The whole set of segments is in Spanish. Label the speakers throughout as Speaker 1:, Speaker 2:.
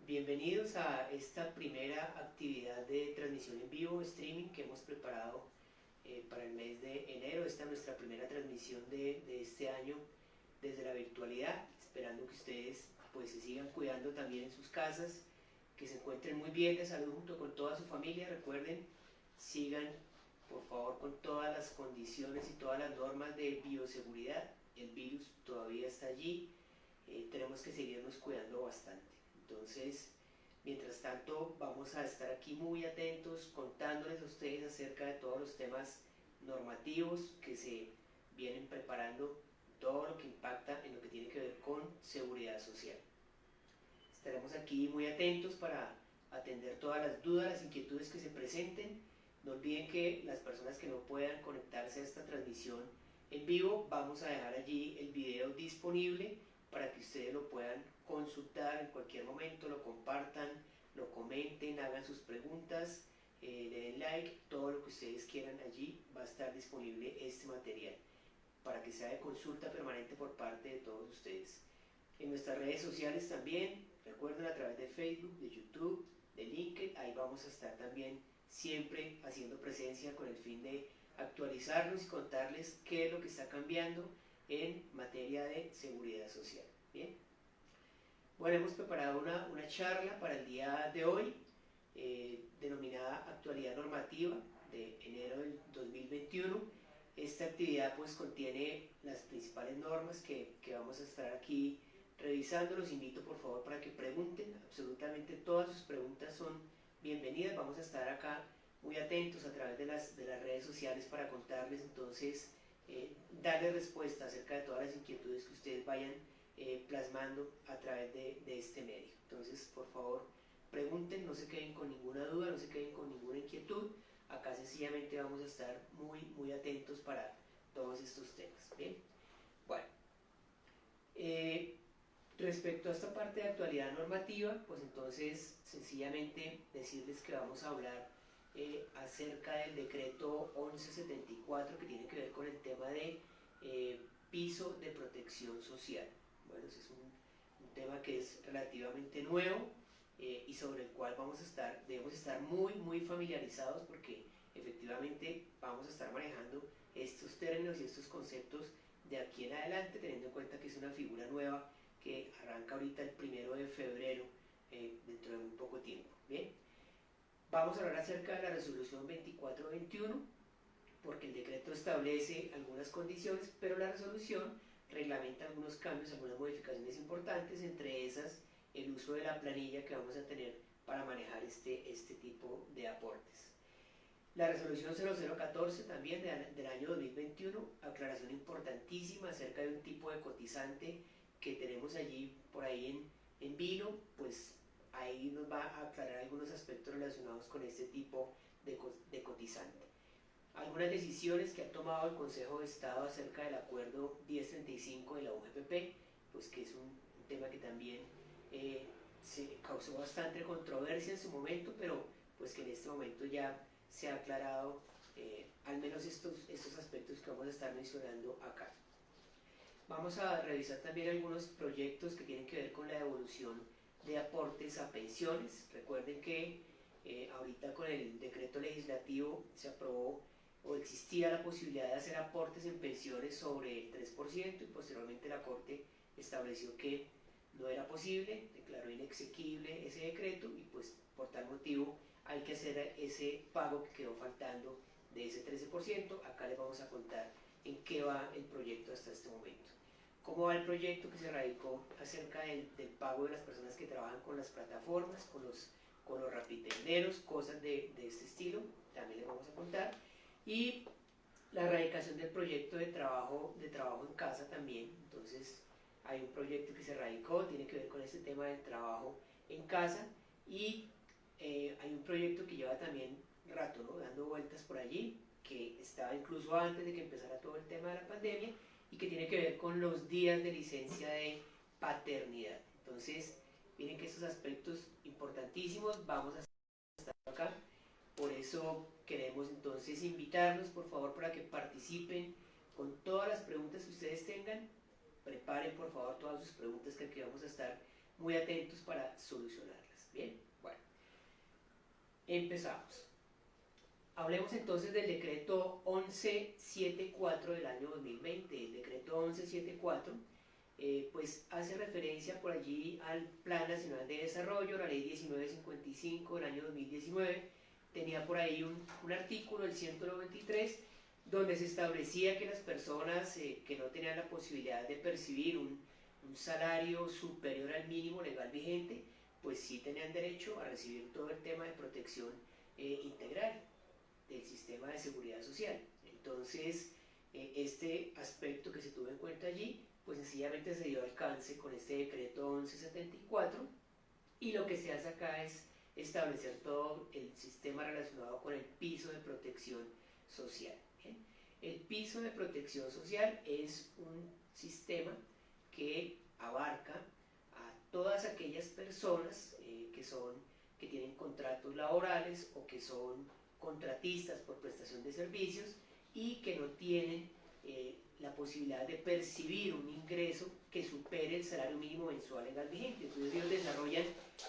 Speaker 1: Bienvenidos a esta primera actividad de transmisión en vivo, streaming, que hemos preparado para el mes de enero. Esta es nuestra primera transmisión de este año desde la virtualidad, esperando que ustedes pues se sigan cuidando también en sus casas, que se encuentren muy bien de salud junto con toda su familia. Recuerden, sigan por favor con todas las condiciones y todas las normas de bioseguridad. El virus todavía está allí, tenemos que seguirnos cuidando bastante. Entonces, mientras tanto, vamos a estar aquí muy atentos, contándoles a ustedes acerca de todos los temas normativos que se vienen preparando, todo lo que impacta en lo que tiene que ver con seguridad social. Estaremos aquí muy atentos para atender todas las dudas, las inquietudes que se presenten. No olviden que las personas que no puedan conectarse a esta transmisión en vivo, vamos a dejar allí el video disponible para que ustedes lo puedan consultar en cualquier momento, lo compartan, lo comenten, hagan sus preguntas, le den like, todo lo que ustedes quieran. Allí va a estar disponible este material para que sea de consulta permanente por parte de todos ustedes. En nuestras redes sociales también, recuerden, a través de Facebook, de YouTube, de LinkedIn, ahí vamos a estar también siempre haciendo presencia con el fin de actualizarnos y contarles qué es lo que está cambiando en materia de seguridad social. Bien. Bueno, hemos preparado una charla para el día de hoy, denominada Actualidad Normativa de enero del 2021. Esta actividad pues contiene las principales normas que vamos a estar aquí revisando. Los invito por favor para que pregunten, absolutamente todas sus preguntas son bienvenidas. Vamos a estar acá muy atentos a través de las redes sociales para contarles, entonces, darles respuesta acerca de todas las inquietudes que ustedes vayan plasmando a través de este medio. Entonces, por favor, pregunten, no se queden con ninguna duda, no se queden con ninguna inquietud. Acá sencillamente vamos a estar muy atentos para todos estos temas. Bien, bueno, respecto a esta parte de actualidad normativa, pues entonces sencillamente decirles que vamos a hablar acerca del decreto 1174, que tiene que ver con el tema de piso de protección social. Bueno, ese es un tema que es relativamente nuevo y sobre el cual debemos estar muy familiarizados, porque efectivamente vamos a estar manejando estos términos y estos conceptos de aquí en adelante, teniendo en cuenta que es una figura nueva que arranca ahorita el 1 de febrero, dentro de muy poco tiempo. Bien, vamos a hablar acerca de la resolución 2421, porque el decreto establece algunas condiciones, pero la resolución reglamenta algunos cambios, algunas modificaciones importantes, entre esas el uso de la planilla que vamos a tener para manejar este tipo de aportes. La resolución 0014 también del año 2021, aclaración importantísima acerca de un tipo de cotizante que tenemos allí por ahí en vilo, pues ahí nos va a aclarar algunos aspectos relacionados con este tipo de cotizante. Algunas decisiones que ha tomado el Consejo de Estado acerca del acuerdo 1035 de la UGPP, pues que es un tema que también se causó bastante controversia en su momento, pero pues que en este momento ya se ha aclarado al menos estos aspectos que vamos a estar mencionando acá. Vamos a revisar también algunos proyectos que tienen que ver con la devolución de aportes a pensiones. Recuerden que ahorita con el decreto legislativo se aprobó o existía la posibilidad de hacer aportes en pensiones sobre el 3%, y posteriormente la Corte estableció que no era posible, declaró inexequible ese decreto, y pues por tal motivo hay que hacer ese pago que quedó faltando de ese 13%. Acá les vamos a contar en qué va el proyecto hasta este momento. ¿Cómo va el proyecto que se radicó acerca del pago de las personas que trabajan con las plataformas, con los rapitenderos, cosas de este estilo? También les vamos a contar. Y la erradicación del proyecto de trabajo en casa también. Entonces hay un proyecto que se radicó, tiene que ver con este tema del trabajo en casa, y hay un proyecto que lleva también rato, ¿no?, dando vueltas por allí, que estaba incluso antes de que empezara todo el tema de la pandemia, y que tiene que ver con los días de licencia de paternidad. Entonces, miren que estos aspectos importantísimos vamos a estar acá. Por eso queremos entonces invitarlos por favor para que participen con todas las preguntas que ustedes tengan. Preparen por favor todas sus preguntas, que aquí vamos a estar muy atentos para solucionarlas. Bien, bueno, empezamos. Hablemos entonces del decreto 1174 del año 2020. El decreto 1174 pues hace referencia por allí al Plan Nacional de Desarrollo, la ley 1955 del año 2019, tenía por ahí un artículo, el 193, donde se establecía que las personas que no tenían la posibilidad de percibir un salario superior al mínimo legal vigente, pues sí tenían derecho a recibir todo el tema de protección integral del sistema de seguridad social. Entonces, este aspecto que se tuvo en cuenta allí, pues sencillamente se dio alcance con este decreto 1174, y lo que se hace acá es establecer todo el sistema relacionado con el piso de protección social. ¿Bien? El piso de protección social es un sistema que abarca a todas aquellas personas que tienen contratos laborales o que son contratistas por prestación de servicios y que no tienen la posibilidad de percibir un ingreso que supere el salario mínimo mensual legal vigente. Entonces ellos desarrollan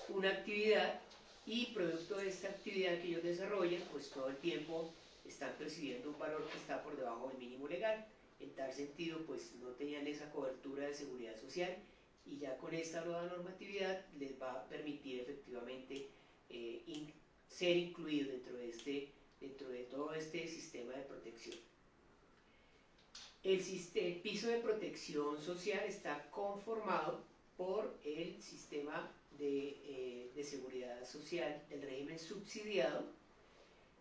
Speaker 1: una actividad y producto de esta actividad que ellos desarrollan, pues todo el tiempo están percibiendo un valor que está por debajo del mínimo legal. En tal sentido, pues no tenían esa cobertura de seguridad social, y ya con esta nueva normatividad les va a permitir efectivamente ser incluidos dentro de todo este sistema de protección. El piso de protección social está conformado por el sistema de seguridad social del régimen subsidiado.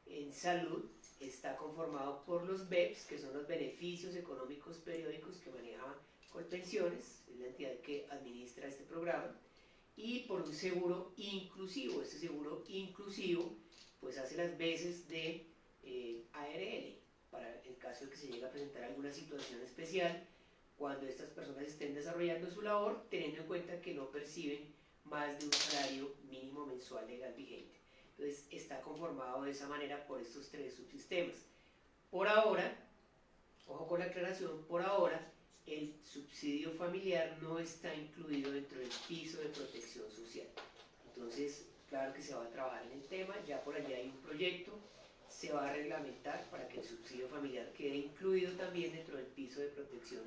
Speaker 1: En salud está conformado por los BEPS, que son los beneficios económicos periódicos que maneja Colpensiones, es la entidad que administra este programa, y por un seguro inclusivo. Este seguro inclusivo pues hace las veces de ARL, para el caso de que se llegue a presentar alguna situación especial cuando estas personas estén desarrollando su labor, teniendo en cuenta que no perciben más de un salario mínimo mensual legal vigente. Entonces está conformado de esa manera por estos tres subsistemas. Por ahora, ojo con la aclaración, por ahora el subsidio familiar no está incluido dentro del piso de protección social. Entonces, claro que se va a trabajar en el tema, ya por allá hay un proyecto, se va a reglamentar para que el subsidio familiar quede incluido también dentro del piso de protección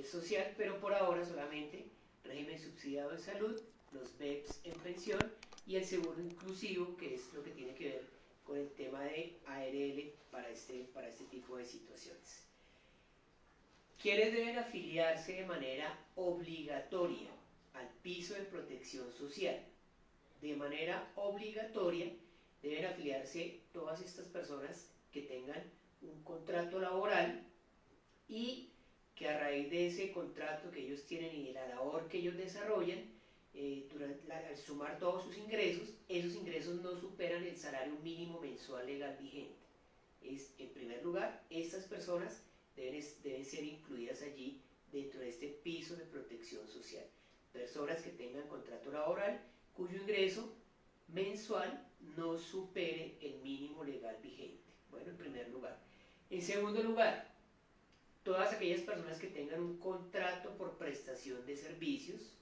Speaker 1: social, pero por ahora solamente régimen subsidiado de salud, los BEPS en pensión y el seguro inclusivo, que es lo que tiene que ver con el tema de ARL para este tipo de situaciones. ¿Quiénes deben afiliarse de manera obligatoria al piso de protección social? De manera obligatoria deben afiliarse todas estas personas que tengan un contrato laboral y que a raíz de ese contrato que ellos tienen y de la labor que ellos desarrollan, al sumar todos sus ingresos, esos ingresos no superan el salario mínimo mensual legal vigente. En primer lugar, estas personas deben ser incluidas allí dentro de este piso de protección social. Personas que tengan contrato laboral cuyo ingreso mensual no supere el mínimo legal vigente. Bueno, en primer lugar. En segundo lugar, todas aquellas personas que tengan un contrato por prestación de servicios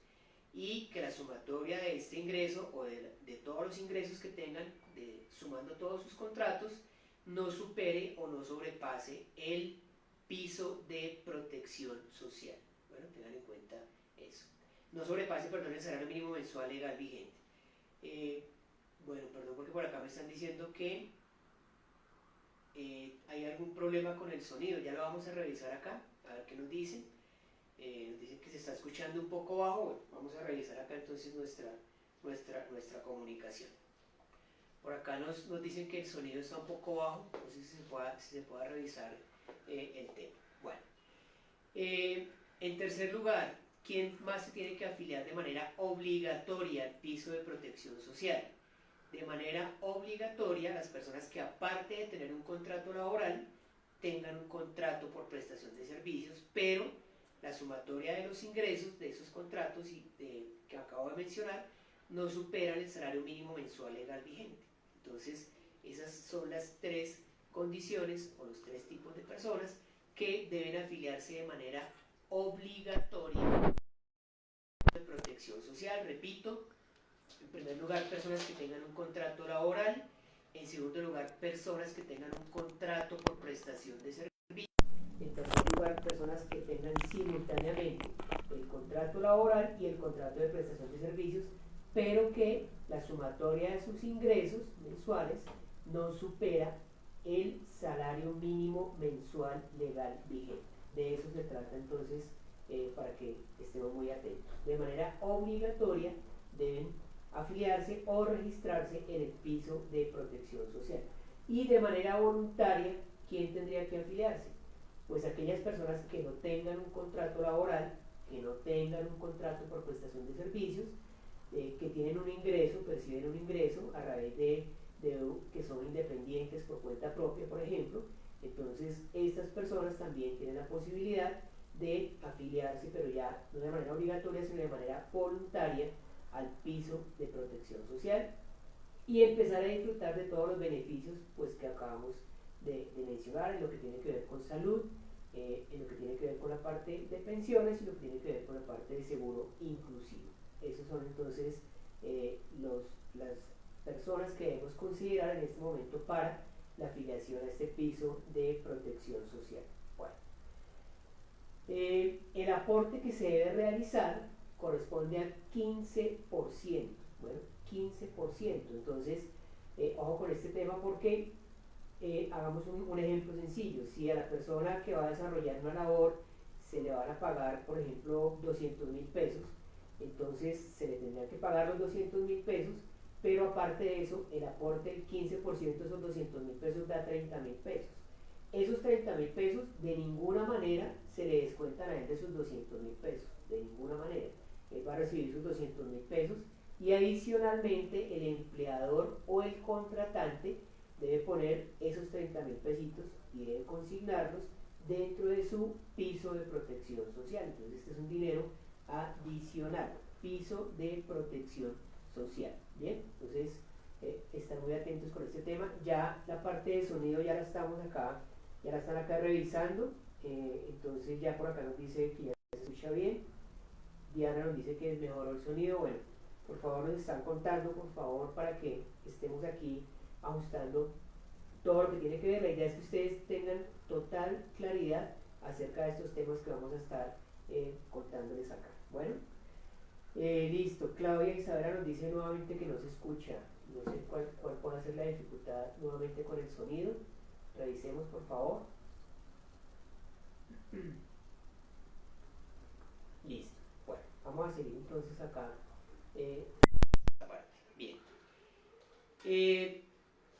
Speaker 1: y que la sumatoria de este ingreso o de todos los ingresos que tengan, sumando todos sus contratos, no supere o no sobrepase el piso de protección social. Bueno, tengan en cuenta eso. No sobrepase, perdón, el salario mínimo mensual legal vigente. Bueno, perdón, porque por acá me están diciendo que hay algún problema con el sonido. Ya lo vamos a revisar acá, a ver qué nos dicen. Nos dicen que se está escuchando un poco bajo. Bueno, vamos a revisar acá entonces nuestra comunicación. Por acá nos dicen que el sonido está un poco bajo, no sé si se pueda revisar el tema. Bueno, en tercer lugar, ¿quién más se tiene que afiliar de manera obligatoria al piso de protección social? De manera obligatoria, las personas que aparte de tener un contrato laboral, tengan un contrato por prestación de servicios, pero la sumatoria de los ingresos de esos contratos que acabo de mencionar no superan el salario mínimo mensual legal vigente. Entonces, esas son las tres condiciones o los tres tipos de personas que deben afiliarse de manera obligatoria de protección social. Repito, En primer lugar, personas que tengan un contrato laboral. En segundo lugar, personas que tengan un contrato por prestación de servicios. En tercer lugar, personas que tengan simultáneamente el contrato laboral y el contrato de prestación de servicios, pero que la sumatoria de sus ingresos mensuales no supera el salario mínimo mensual legal vigente. De eso se trata entonces, para que estemos muy atentos. De manera obligatoria deben afiliarse o registrarse en el piso de protección social. Y de manera voluntaria, ¿quién tendría que afiliarse? Pues aquellas personas que no tengan un contrato laboral, que no tengan un contrato por prestación de servicios, que tienen un ingreso, perciben un ingreso a través de que son independientes por cuenta propia, por ejemplo. Entonces estas personas también tienen la posibilidad de afiliarse, pero ya no de manera obligatoria, sino de manera voluntaria, al piso de protección social y empezar a disfrutar de todos los beneficios pues, que acabamos de mencionar, en lo que tiene que ver con salud, en lo que tiene que ver con la parte de pensiones y lo que tiene que ver con la parte de seguro inclusivo. Esos son entonces las personas que debemos considerar en este momento para la afiliación a este piso de protección social. Bueno, el aporte que se debe realizar corresponde al 15%. Bueno, 15%. Entonces, ojo con este tema porque hagamos un ejemplo sencillo. Si a la persona que va a desarrollar una labor se le van a pagar, por ejemplo, 200.000 pesos, entonces se le tendrían que pagar los 200.000 pesos, pero aparte de eso, el aporte del 15% de esos 200.000 pesos da 30.000 pesos. Esos 30.000 pesos de ninguna manera se le descuentan a él de sus 200.000 pesos, de ninguna manera. Él va a recibir sus 200.000 pesos y adicionalmente el empleador o el contratante debe poner esos 30.000 pesitos y debe consignarlos dentro de su piso de protección social. Entonces este es un dinero adicional, piso de protección social. Bien, entonces están muy atentos con este tema. Ya la parte de sonido ya la estamos acá, ya la están acá revisando. Entonces ya por acá nos dice que ya se escucha bien. Diana nos dice que mejoró el sonido. Bueno, por favor nos están contando, por favor, para que estemos aquí ajustando todo lo que tiene que ver. La idea es que ustedes tengan total claridad acerca de estos temas que vamos a estar contándoles acá. Bueno, listo. Claudia Isabela nos dice nuevamente que no se escucha. No sé cuál puede ser la dificultad nuevamente con el sonido. Revisemos, por favor. Listo. Bueno, vamos a seguir entonces acá. Esta parte. Bien.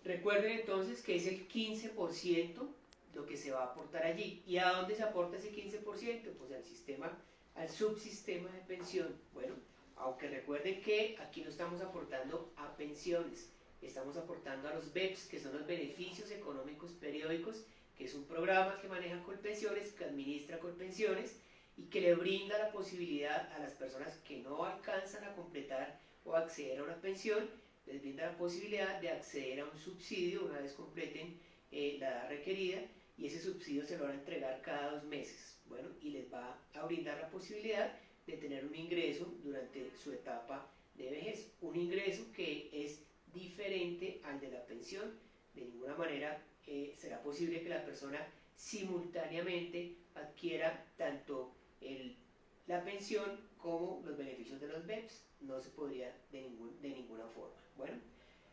Speaker 1: Recuerden entonces que es el 15% lo que se va a aportar allí. ¿Y a dónde se aporta ese 15%? Pues al sistema, al subsistema de pensión. Bueno, aunque recuerden que aquí no estamos aportando a pensiones, estamos aportando a los BEPS, que son los beneficios económicos periódicos, que es un programa que maneja Colpensiones, que administra Colpensiones y que le brinda la posibilidad a las personas que no alcanzan a completar o acceder a una pensión, les brinda la posibilidad de acceder a un subsidio una vez completen la edad requerida, y ese subsidio se lo van a entregar cada 2 meses. Bueno, y les va a brindar la posibilidad de tener un ingreso durante su etapa de vejez, un ingreso que es diferente al de la pensión. De ninguna manera será posible que la persona simultáneamente adquiera tanto la pensión como los beneficios de los BEPS. No se podría de ninguna forma. Bueno,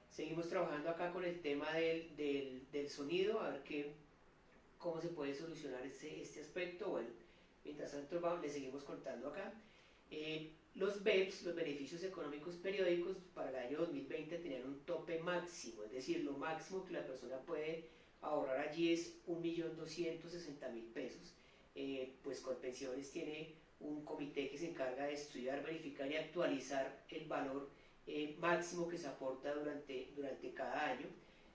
Speaker 1: seguimos trabajando acá con el tema del sonido, a ver cómo se puede solucionar este aspecto. Bueno, mientras tanto le seguimos contando acá. Los BEPS, los beneficios económicos periódicos, para el año 2020 tenían un tope máximo, es decir, lo máximo que la persona puede ahorrar allí es 1.260.000 pesos. Pues Colpensiones tiene un comité que se encarga de estudiar, verificar y actualizar el valor máximo que se aporta durante cada año.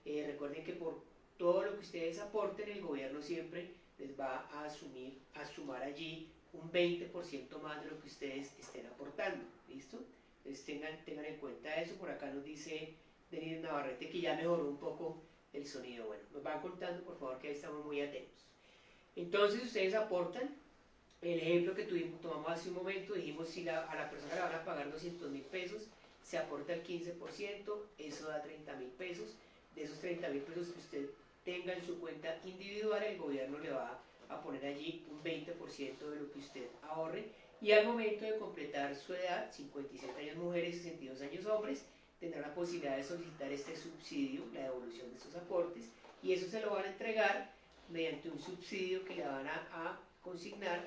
Speaker 1: Recuerden que por todo lo que ustedes aporten, el gobierno siempre les va a sumar allí un 20% más de lo que ustedes estén aportando. ¿Listo? Entonces tengan en cuenta eso. Por acá nos dice Denis Navarrete que ya mejoró un poco el sonido. Bueno, nos van contando, por favor, que ahí estamos muy atentos. Entonces ustedes aportan. El ejemplo que tomamos hace un momento, dijimos si a la persona le van a pagar 200.000 pesos, se aporta el 15%, eso da 30.000 pesos. De esos 30.000 pesos que usted tenga en su cuenta individual, el gobierno le va a poner allí un 20% de lo que usted ahorre, y al momento de completar su edad, 57 años mujeres, 62 años hombres, tendrá la posibilidad de solicitar este subsidio, la devolución de estos aportes, y eso se lo van a entregar mediante un subsidio que le van a consignar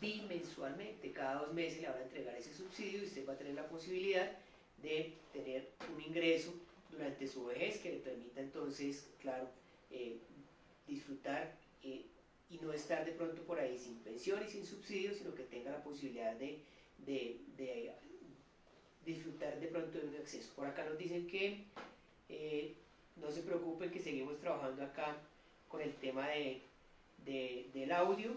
Speaker 1: bimensualmente. Cada 2 meses le van a entregar ese subsidio y usted va a tener la posibilidad de tener un ingreso durante su vejez que le permita entonces, claro, disfrutar y no estar de pronto por ahí sin pensión y sin subsidio, sino que tenga la posibilidad de disfrutar de pronto de un acceso. Por acá nos dicen que no se preocupen, que seguimos trabajando acá con el tema del audio.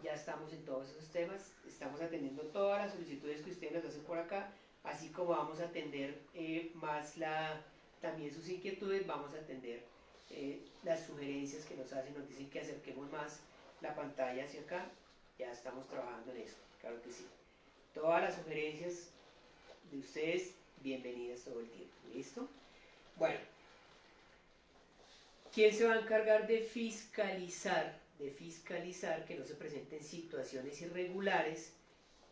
Speaker 1: Ya estamos en todos esos temas, estamos atendiendo todas las solicitudes que ustedes nos hacen por acá, así como vamos a atender también sus inquietudes, vamos a atender las sugerencias que nos hacen, nos dicen que acerquemos más la pantalla hacia acá, ya estamos trabajando en eso, claro que sí. Todas las sugerencias de ustedes, bienvenidas todo el tiempo, ¿listo? Bueno, ¿quién se va a encargar de fiscalizar que no se presenten situaciones irregulares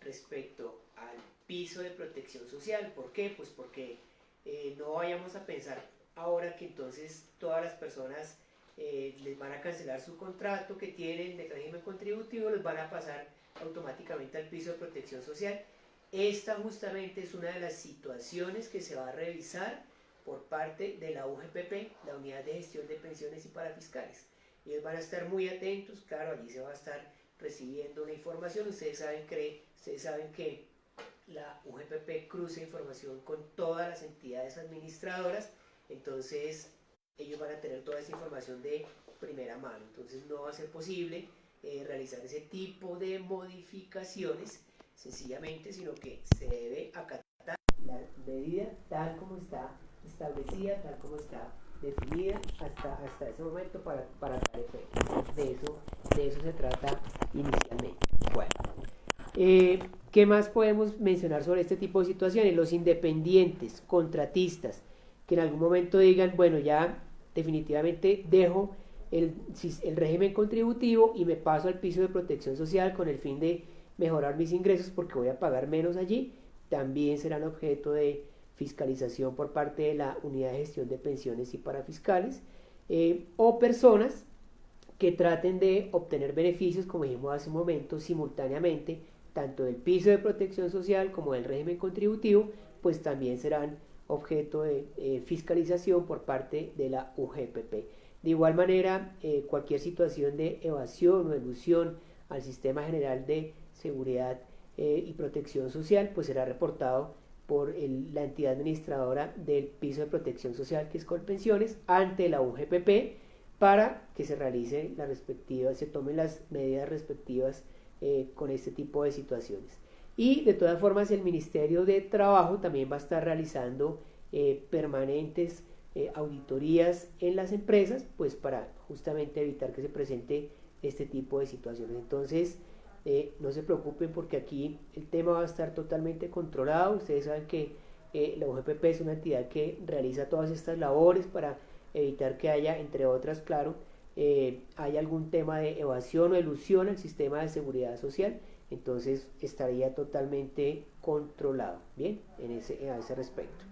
Speaker 1: respecto al piso de protección social? ¿Por qué? Pues porque no vayamos a pensar ahora que entonces todas las personas les van a cancelar su contrato que tienen de régimen contributivo, los van a pasar automáticamente al piso de protección social. Esta justamente es una de las situaciones que se va a revisar por parte de la UGPP, la Unidad de Gestión de Pensiones y Parafiscales. Ellos van a estar muy atentos, claro, allí se va a estar recibiendo una información. Ustedes saben que la UGPP cruza información con todas las entidades administradoras, entonces ellos van a tener toda esa información de primera mano. Entonces no va a ser posible realizar ese tipo de modificaciones sencillamente, sino que se debe acatar la medida tal como está establecida, tal como está definida hasta ese momento para dar efecto. De eso se trata inicialmente. Bueno, ¿qué más podemos mencionar sobre este tipo de situaciones? Los independientes, contratistas, que en algún momento digan, bueno, ya definitivamente dejo el régimen contributivo y me paso al piso de protección social con el fin de mejorar mis ingresos porque voy a pagar menos allí, también serán objeto de fiscalización por parte de la Unidad de Gestión de Pensiones y Parafiscales, o personas que traten de obtener beneficios, como dijimos hace un momento, simultáneamente, tanto del piso de protección social como del régimen contributivo, pues también serán objeto de fiscalización por parte de la UGPP. De igual manera, cualquier situación de evasión o elusión al Sistema General de Seguridad y Protección Social, pues será reportado por la entidad administradora del piso de protección social, que es Colpensiones, ante la UGPP, para que se realice se tomen las medidas respectivas con este tipo de situaciones. Y de todas formas, el Ministerio de Trabajo también va a estar realizando permanentes auditorías en las empresas, pues para justamente evitar que se presente este tipo de situaciones. Entonces, no se preocupen porque aquí el tema va a estar totalmente controlado. Ustedes saben que la UGPP es una entidad que realiza todas estas labores para evitar que haya, entre otras, claro, haya algún tema de evasión o elusión al sistema de seguridad social. Entonces estaría totalmente controlado, bien, a ese respecto.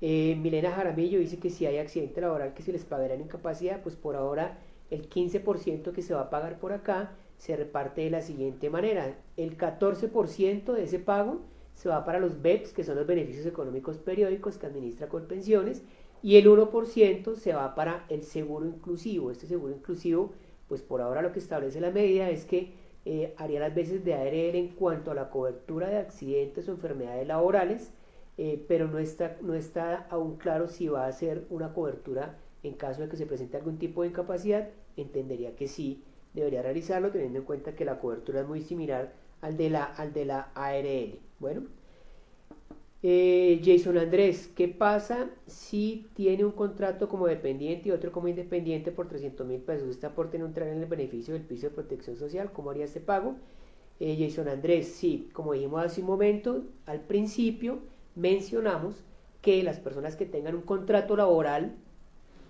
Speaker 1: Milena Jaramillo dice que si hay accidente laboral que se les pagará en incapacidad, pues por ahora el 15% que se va a pagar por acá se reparte de la siguiente manera: el 14% de ese pago se va para los BEPS, que son los beneficios económicos periódicos que administra Colpensiones, y el 1% se va para el seguro inclusivo. Este seguro inclusivo, pues por ahora lo que establece la medida es que haría las veces de ARL en cuanto a la cobertura de accidentes o enfermedades laborales, pero no está aún claro si va a ser una cobertura en caso de que se presente algún tipo de incapacidad. Entendería que sí debería realizarlo, teniendo en cuenta que la cobertura es muy similar al de la ARL. Bueno, Jason Andrés, ¿qué pasa si tiene un contrato como dependiente y otro como independiente por 300.000 pesos? ¿Este aporte no entrará en el beneficio del piso de protección social? ¿Cómo haría este pago? Jason Andrés, sí, como dijimos hace un momento, al principio mencionamos que las personas que tengan un contrato laboral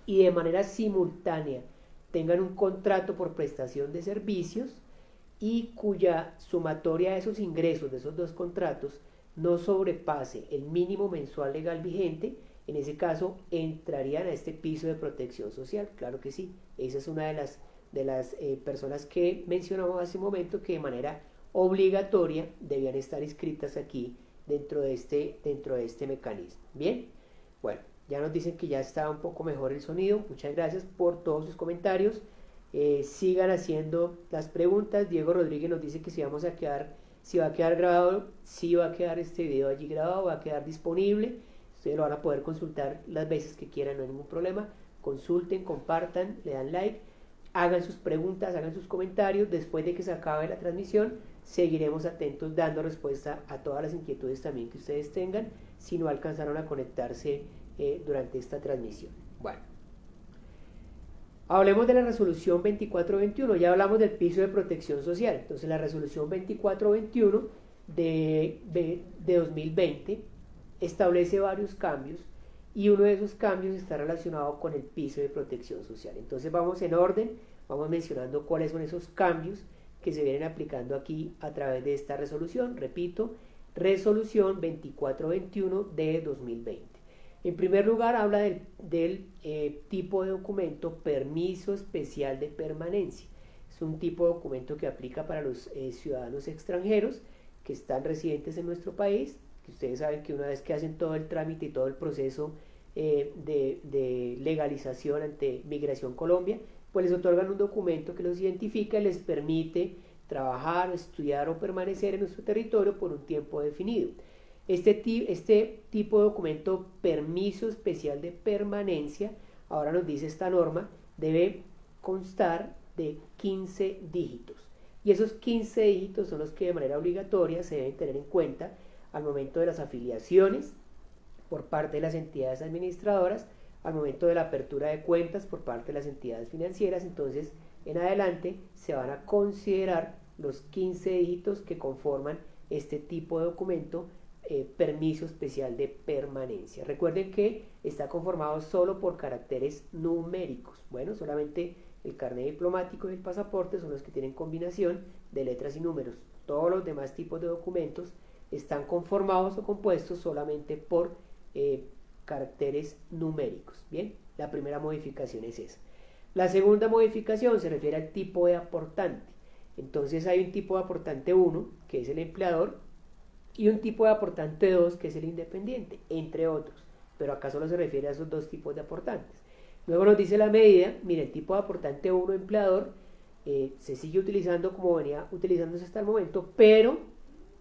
Speaker 1: y de manera simultánea tengan un contrato por prestación de servicios y cuya sumatoria de esos ingresos de esos dos contratos no sobrepase el mínimo mensual legal vigente, en ese caso entrarían a este piso de protección social. Claro que sí, esa es una de las personas que mencionamos hace un momento que de manera obligatoria debían estar inscritas aquí dentro de este mecanismo. Bien, bueno, ya nos dicen que ya está un poco mejor el sonido. Muchas gracias por todos sus comentarios. Sigan haciendo las preguntas. Diego Rodríguez nos dice que si va a quedar grabado, si va a quedar este video allí grabado, va a quedar disponible. Ustedes lo van a poder consultar las veces que quieran, no hay ningún problema. Consulten, compartan, le dan like, hagan sus preguntas, hagan sus comentarios. Después de que se acabe la transmisión, seguiremos atentos dando respuesta a todas las inquietudes también que ustedes tengan, si no alcanzaron a conectarse durante esta transmisión. Bueno, hablemos de la resolución 2421. Ya hablamos del piso de protección social. Entonces la resolución 2421 de 2020 establece varios cambios y uno de esos cambios está relacionado con el piso de protección social. Entonces vamos en orden, vamos mencionando cuáles son esos cambios que se vienen aplicando aquí a través de esta resolución. Repito, resolución 2421 de 2020. En primer lugar, habla del tipo de documento permiso especial de permanencia. Es un tipo de documento que aplica para los ciudadanos extranjeros que están residentes en nuestro país, que ustedes saben que una vez que hacen todo el trámite y todo el proceso de legalización ante Migración Colombia, pues les otorgan un documento que los identifica y les permite trabajar, estudiar o permanecer en nuestro territorio por un tiempo definido. Este tipo de documento, permiso especial de permanencia, ahora nos dice esta norma, debe constar de 15 dígitos. Y esos 15 dígitos son los que de manera obligatoria se deben tener en cuenta al momento de las afiliaciones por parte de las entidades administradoras, al momento de la apertura de cuentas por parte de las entidades financieras. Entonces, en adelante se van a considerar los 15 dígitos que conforman este tipo de documento, permiso especial de permanencia. Recuerden que está conformado solo por caracteres numéricos. Bueno, solamente el carnet diplomático y el pasaporte son los que tienen combinación de letras y números. Todos los demás tipos de documentos están conformados o compuestos solamente por caracteres numéricos. Bien, la primera modificación es esa. La segunda modificación se refiere al tipo de aportante. Entonces hay un tipo de aportante 1, que es el empleador, y un tipo de aportante 2, que es el independiente, entre otros. Pero acá solo se refiere a esos dos tipos de aportantes. Luego nos dice la medida, mire, el tipo de aportante 1, empleador, se sigue utilizando como venía utilizándose hasta el momento, pero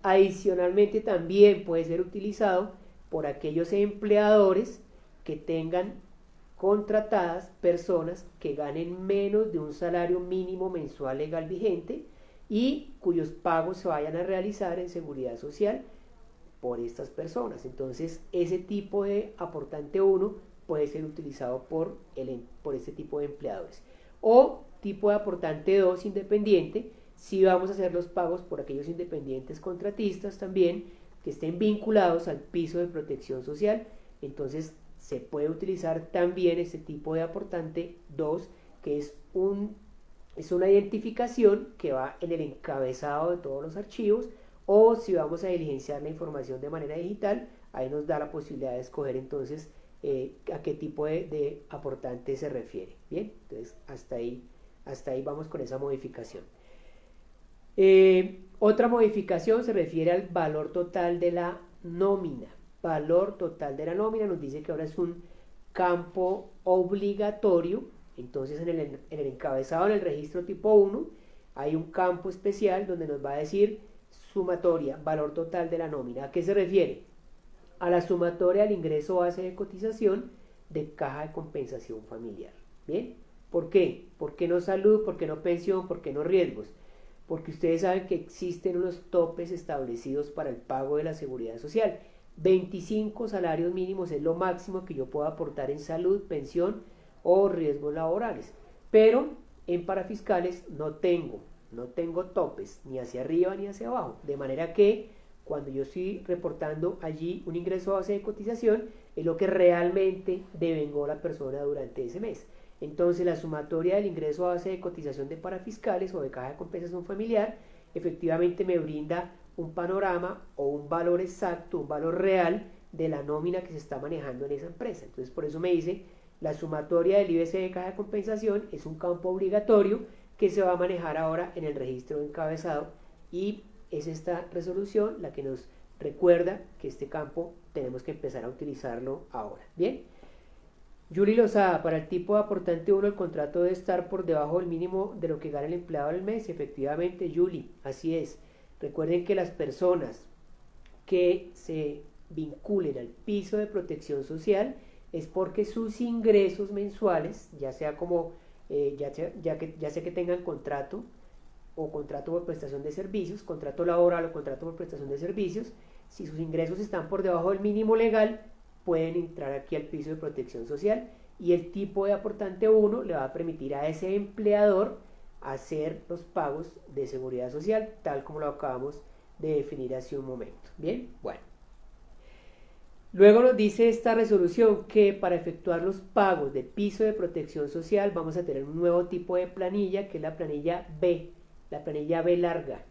Speaker 1: adicionalmente también puede ser utilizado por aquellos empleadores que tengan contratadas personas que ganen menos de un salario mínimo mensual legal vigente y cuyos pagos se vayan a realizar en seguridad social por estas personas. Entonces ese tipo de aportante 1 puede ser utilizado por este tipo de empleadores. O tipo de aportante 2, independiente, si vamos a hacer los pagos por aquellos independientes contratistas también que estén vinculados al piso de protección social. Entonces se puede utilizar también este tipo de aportante 2, que es una identificación que va en el encabezado de todos los archivos, o si vamos a diligenciar la información de manera digital, ahí nos da la posibilidad de escoger entonces a qué tipo de aportante se refiere. Bien, entonces hasta ahí vamos con esa modificación. Otra modificación se refiere al valor total de la nómina. Valor total de la nómina nos dice que ahora es un campo obligatorio. Entonces en el encabezado, en el registro tipo 1, hay un campo especial donde nos va a decir sumatoria, valor total de la nómina. ¿A qué se refiere? A la sumatoria del ingreso base de cotización de caja de compensación familiar. ¿Bien? ¿Por qué? ¿Por qué no salud? ¿Por qué no pensión? ¿Por qué no riesgos? Porque ustedes saben que existen unos topes establecidos para el pago de la seguridad social. 25 salarios mínimos es lo máximo que yo puedo aportar en salud, pensión o riesgos laborales. Pero en parafiscales no tengo topes ni hacia arriba ni hacia abajo. De manera que cuando yo estoy reportando allí un ingreso base de cotización, es lo que realmente devengó la persona durante ese mes. Entonces la sumatoria del ingreso base de cotización de parafiscales o de caja de compensación familiar efectivamente me brinda un panorama o un valor exacto, un valor real de la nómina que se está manejando en esa empresa. Entonces por eso me dice, la sumatoria del IBC de caja de compensación es un campo obligatorio que se va a manejar ahora en el registro de encabezado, y es esta resolución la que nos recuerda que este campo tenemos que empezar a utilizarlo ahora. Bien, Yuli Lozada, para el tipo de aportante 1 el contrato debe estar por debajo del mínimo de lo que gana el empleado al mes. Efectivamente, Yuli, así es. Recuerden que las personas que se vinculen al piso de protección social es porque sus ingresos mensuales, ya sea que tengan contrato o contrato por prestación de servicios, contrato laboral o contrato por prestación de servicios, si sus ingresos están por debajo del mínimo legal, pueden entrar aquí al piso de protección social, y el tipo de aportante 1 le va a permitir a ese empleador hacer los pagos de seguridad social, tal como lo acabamos de definir hace un momento. Bien, bueno. Luego nos dice esta resolución que para efectuar los pagos de piso de protección social vamos a tener un nuevo tipo de planilla, que es la planilla B, la planilla B larga,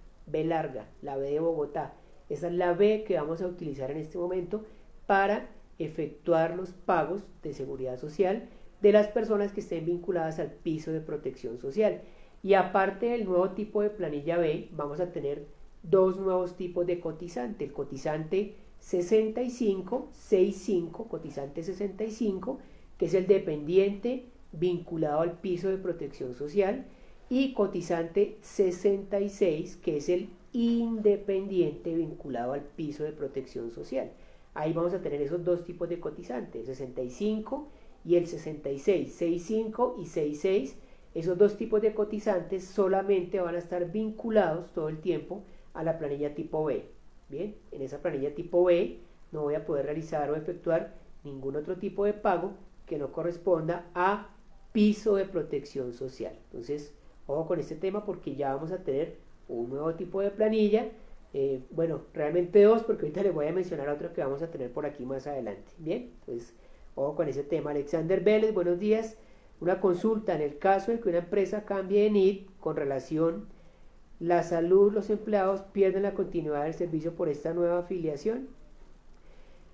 Speaker 1: la B de Bogotá. Esa es la B que vamos a utilizar en este momento para efectuar los pagos de seguridad social de las personas que estén vinculadas al piso de protección social. Y aparte del nuevo tipo de planilla B, vamos a tener dos nuevos tipos de cotizante. El cotizante 65, cotizante 65, que es el dependiente vinculado al piso de protección social, y cotizante 66, que es el independiente vinculado al piso de protección social. Ahí vamos a tener esos dos tipos de cotizantes, el 65 y el 66, 65 y 66. Esos dos tipos de cotizantes solamente van a estar vinculados todo el tiempo a la planilla tipo B. Bien, en esa planilla tipo B no voy a poder realizar o efectuar ningún otro tipo de pago que no corresponda a piso de protección social. Entonces, ojo con este tema porque ya vamos a tener un nuevo tipo de planilla. Bueno, realmente dos, porque ahorita les voy a mencionar otro que vamos a tener por aquí más adelante. Bien, entonces, ojo con ese tema. Alexander Vélez, buenos días. Una consulta: en el caso de que una empresa cambie de NIT con relación la salud, los empleados pierden la continuidad del servicio por esta nueva afiliación.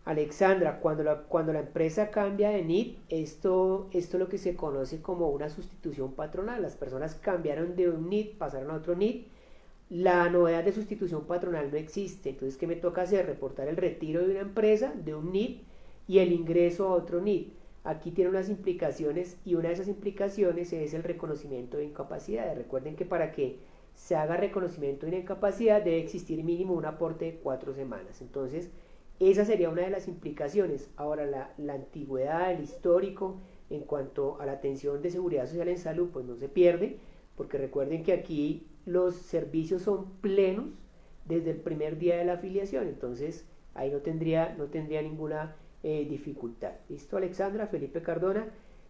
Speaker 1: Alexandra, cuando la empresa cambia de NIT, esto es lo que se conoce como una sustitución patronal. Las personas cambiaron de un NIT, pasaron a otro NIT. La novedad de sustitución patronal no existe. Entonces, ¿qué me toca hacer? Reportar el retiro de una empresa, de un NIT, y el ingreso a otro NIT. Aquí tiene unas implicaciones, y una de esas implicaciones es el reconocimiento de incapacidad. Recuerden que para que se haga reconocimiento de incapacidad debe existir mínimo un aporte de 4 semanas. Entonces, esa sería una de las implicaciones. Ahora, la antigüedad, el histórico en cuanto a la atención de seguridad social en salud, pues no se pierde, porque recuerden que aquí los servicios son plenos desde el primer día de la afiliación. Entonces, ahí no tendría ninguna dificultad. ¿Listo, Alexandra? Felipe Cardona: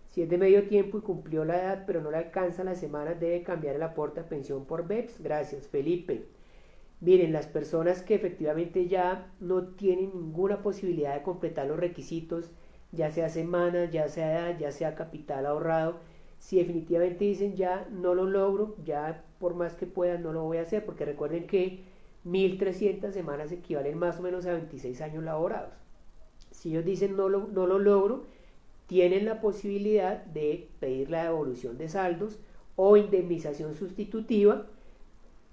Speaker 1: si es de medio tiempo y cumplió la edad pero no le alcanzan las semanas, debe cambiar el aporte a pensión por BEPS. Gracias, Felipe. Miren, las personas que efectivamente ya no tienen ninguna posibilidad de completar los requisitos, ya sea semanas, ya sea edad, ya sea capital ahorrado, si definitivamente dicen ya no lo logro, ya por más que pueda no lo voy a hacer, porque recuerden que 1.300 semanas equivalen más o menos a 26 años laborados. Si ellos dicen no lo logro, tienen la posibilidad de pedir la devolución de saldos o indemnización sustitutiva,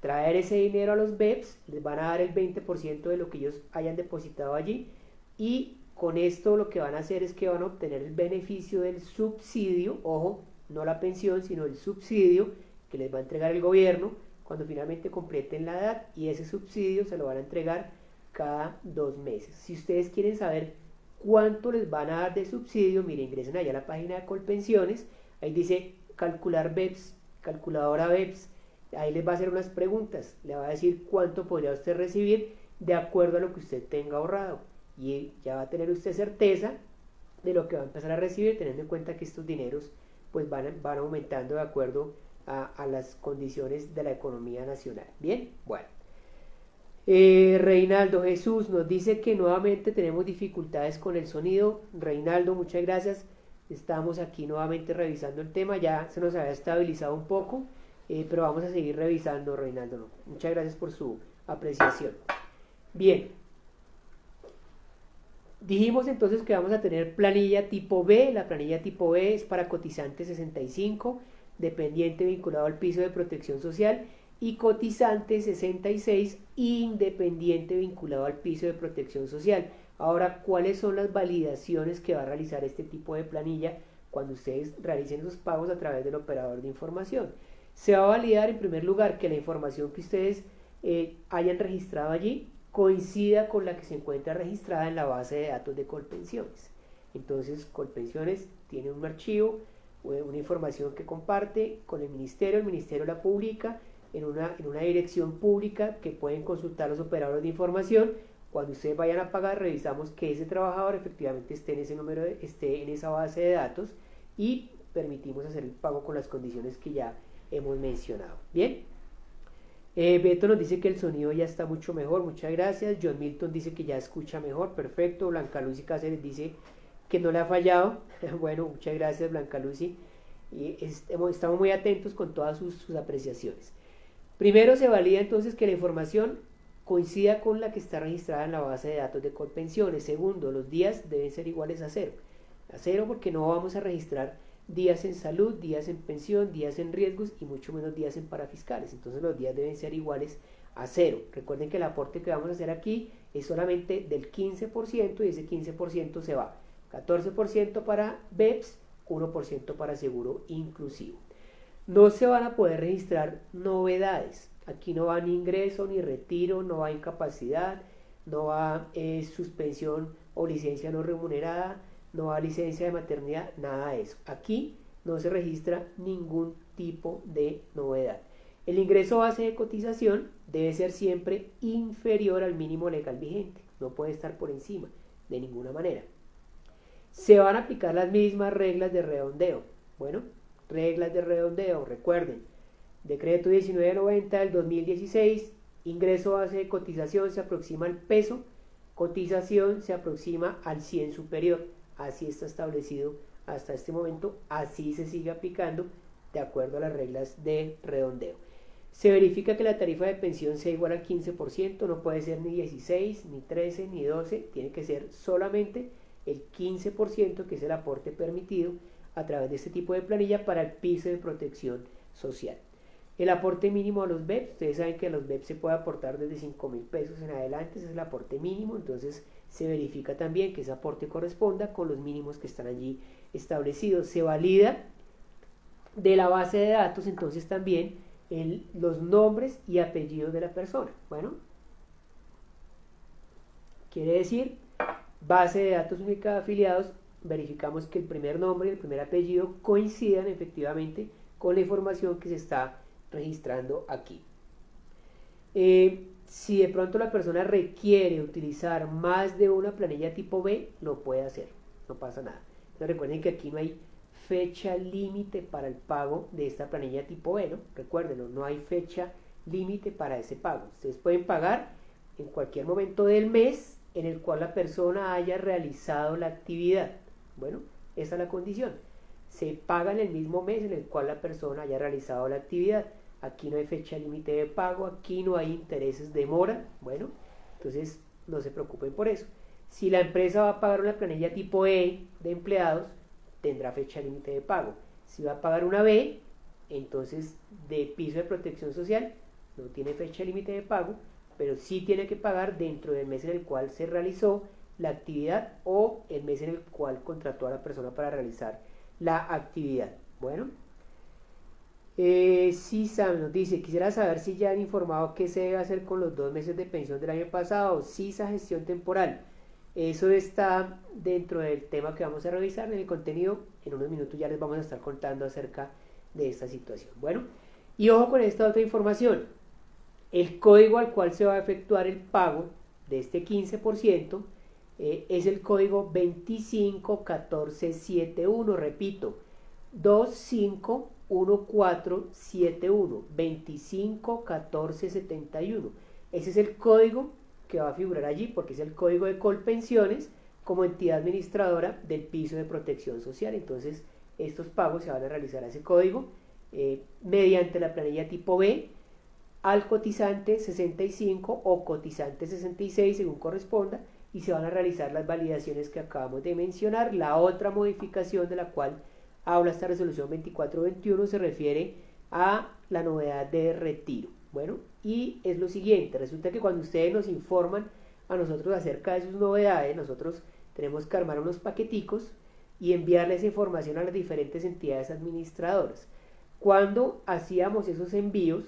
Speaker 1: traer ese dinero a los BEPS, les van a dar el 20% de lo que ellos hayan depositado allí, y con esto lo que van a hacer es que van a obtener el beneficio del subsidio, ojo, no la pensión, sino el subsidio que les va a entregar el gobierno cuando finalmente completen la edad, y ese subsidio se lo van a entregar cada 2 meses. Si ustedes quieren saber cuánto les van a dar de subsidio, miren, ingresen allá a la página de Colpensiones, ahí dice calcular BEPS, calculadora BEPS, ahí les va a hacer unas preguntas, le va a decir cuánto podría usted recibir de acuerdo a lo que usted tenga ahorrado, y ya va a tener usted certeza de lo que va a empezar a recibir, teniendo en cuenta que estos dineros pues van aumentando de acuerdo a las condiciones de la economía nacional. Bien, bueno.
Speaker 2: Reinaldo Jesús nos dice que nuevamente tenemos dificultades con el sonido. Reinaldo, muchas gracias. Estamos aquí nuevamente revisando el tema. Ya se nos había estabilizado un poco, pero vamos a seguir revisando, Reinaldo. No. Muchas gracias por su apreciación. Bien. Dijimos entonces que vamos a tener planilla tipo B. La planilla tipo B es para cotizante 65, dependiente vinculado al piso de protección social, y cotizante 66, independiente vinculado al piso de protección social. Ahora, ¿cuáles son las validaciones que va a realizar este tipo de planilla cuando ustedes realicen esos pagos a través del operador de información? Se va a validar en primer lugar que la información que ustedes hayan registrado allí coincida con la que se encuentra registrada en la base de datos de Colpensiones. Entonces, Colpensiones tiene un archivo, una información que comparte con el ministerio la publica en una dirección pública que pueden consultar los operadores de información. Cuando ustedes vayan a pagar, revisamos que ese trabajador efectivamente esté en ese número, esté en esa base de datos, y permitimos hacer el pago con las condiciones que ya hemos mencionado. Bien. Beto nos dice que el sonido ya está mucho mejor, muchas gracias. John Milton dice que ya escucha mejor, perfecto. Blanca Lucy Cáceres dice que no le ha fallado. Bueno, muchas gracias, Blanca Lucy. Y estamos muy atentos con todas sus apreciaciones. Primero, se valida entonces que la información coincida con la que está registrada en la base de datos de Colpensiones. Segundo, los días deben ser iguales a cero. A cero, porque no vamos a registrar días en salud, días en pensión, días en riesgos y mucho menos días en parafiscales. Entonces los días deben ser iguales a cero. Recuerden que el aporte que vamos a hacer aquí es solamente del 15%, y ese 15% se va 14% para BEPS, 1% para seguro inclusivo. No se van a poder registrar novedades. Aquí no va ni ingreso ni retiro, no va incapacidad, no va suspensión o licencia no remunerada, no va licencia de maternidad, nada de eso. Aquí no se registra ningún tipo de novedad. El ingreso base de cotización debe ser siempre inferior al mínimo legal vigente, no puede estar por encima de ninguna manera. Se van a aplicar las mismas reglas de redondeo. Bueno, reglas de redondeo, recuerden, decreto 1990 del 2016, ingreso base de cotización se aproxima al peso, cotización se aproxima al 100 superior. Así está establecido hasta este momento, así se sigue aplicando de acuerdo a las reglas de redondeo. Se verifica que la tarifa de pensión sea igual al 15%, no puede ser ni 16, ni 13, ni 12, tiene que ser solamente el 15%, que es el aporte permitido a través de este tipo de planilla para el piso de protección social. El aporte mínimo a los BEPS, ustedes saben que a los BEPS se puede aportar desde 5.000 pesos en adelante, ese es el aporte mínimo, entonces se verifica también que ese aporte corresponda con los mínimos que están allí establecidos. Se valida de la base de datos entonces también los nombres y apellidos de la persona. Bueno, quiere decir, base de datos única de afiliados, verificamos que el primer nombre y el primer apellido coincidan efectivamente con la información que se está registrando aquí. Si de pronto la persona requiere utilizar más de una planilla tipo B, lo puede hacer, no pasa nada. Entonces recuerden que aquí no hay fecha límite para el pago de esta planilla tipo B, ¿no? Recuérdenlo, no hay fecha límite para ese pago. Ustedes pueden pagar en cualquier momento del mes en el cual la persona haya realizado la actividad. Bueno, esa es la condición. Se paga en el mismo mes en el cual la persona haya realizado la actividad. Aquí no hay fecha límite de pago, aquí no hay intereses de mora. Bueno, entonces no se preocupen por eso. Si la empresa va a pagar una planilla tipo E de empleados, tendrá fecha límite de pago. Si va a pagar una B, entonces de piso de protección social, no tiene fecha límite de pago, pero sí tiene que pagar dentro del mes en el cual se realizó la actividad o el mes en el cual contrató a la persona para realizar la actividad. Bueno, sí, Sam nos dice, quisiera saber si ya han informado qué se debe hacer con los 2 meses de pensión del año pasado. Sí, esa gestión temporal, eso está dentro del tema que vamos a revisar en el contenido. En unos minutos ya les vamos a estar contando acerca de esta situación. Bueno, y ojo con esta otra información. El código al cual se va a efectuar el pago de este 15% es el código 251471, repito, 251471, 251471. Ese es el código que va a figurar allí, porque es el código de Colpensiones como entidad administradora del piso de protección social. Entonces estos pagos se van a realizar a ese código mediante la planilla tipo B al cotizante 65 o cotizante 66 según corresponda, y se van a realizar las validaciones que acabamos de mencionar. La otra modificación de la cual habla esta resolución 2421 se refiere a la novedad de retiro. Bueno, y es lo siguiente: resulta que cuando ustedes nos informan a nosotros acerca de sus novedades, nosotros tenemos que armar unos paqueticos y enviarle esa información a las diferentes entidades administradoras. Cuando hacíamos esos envíos,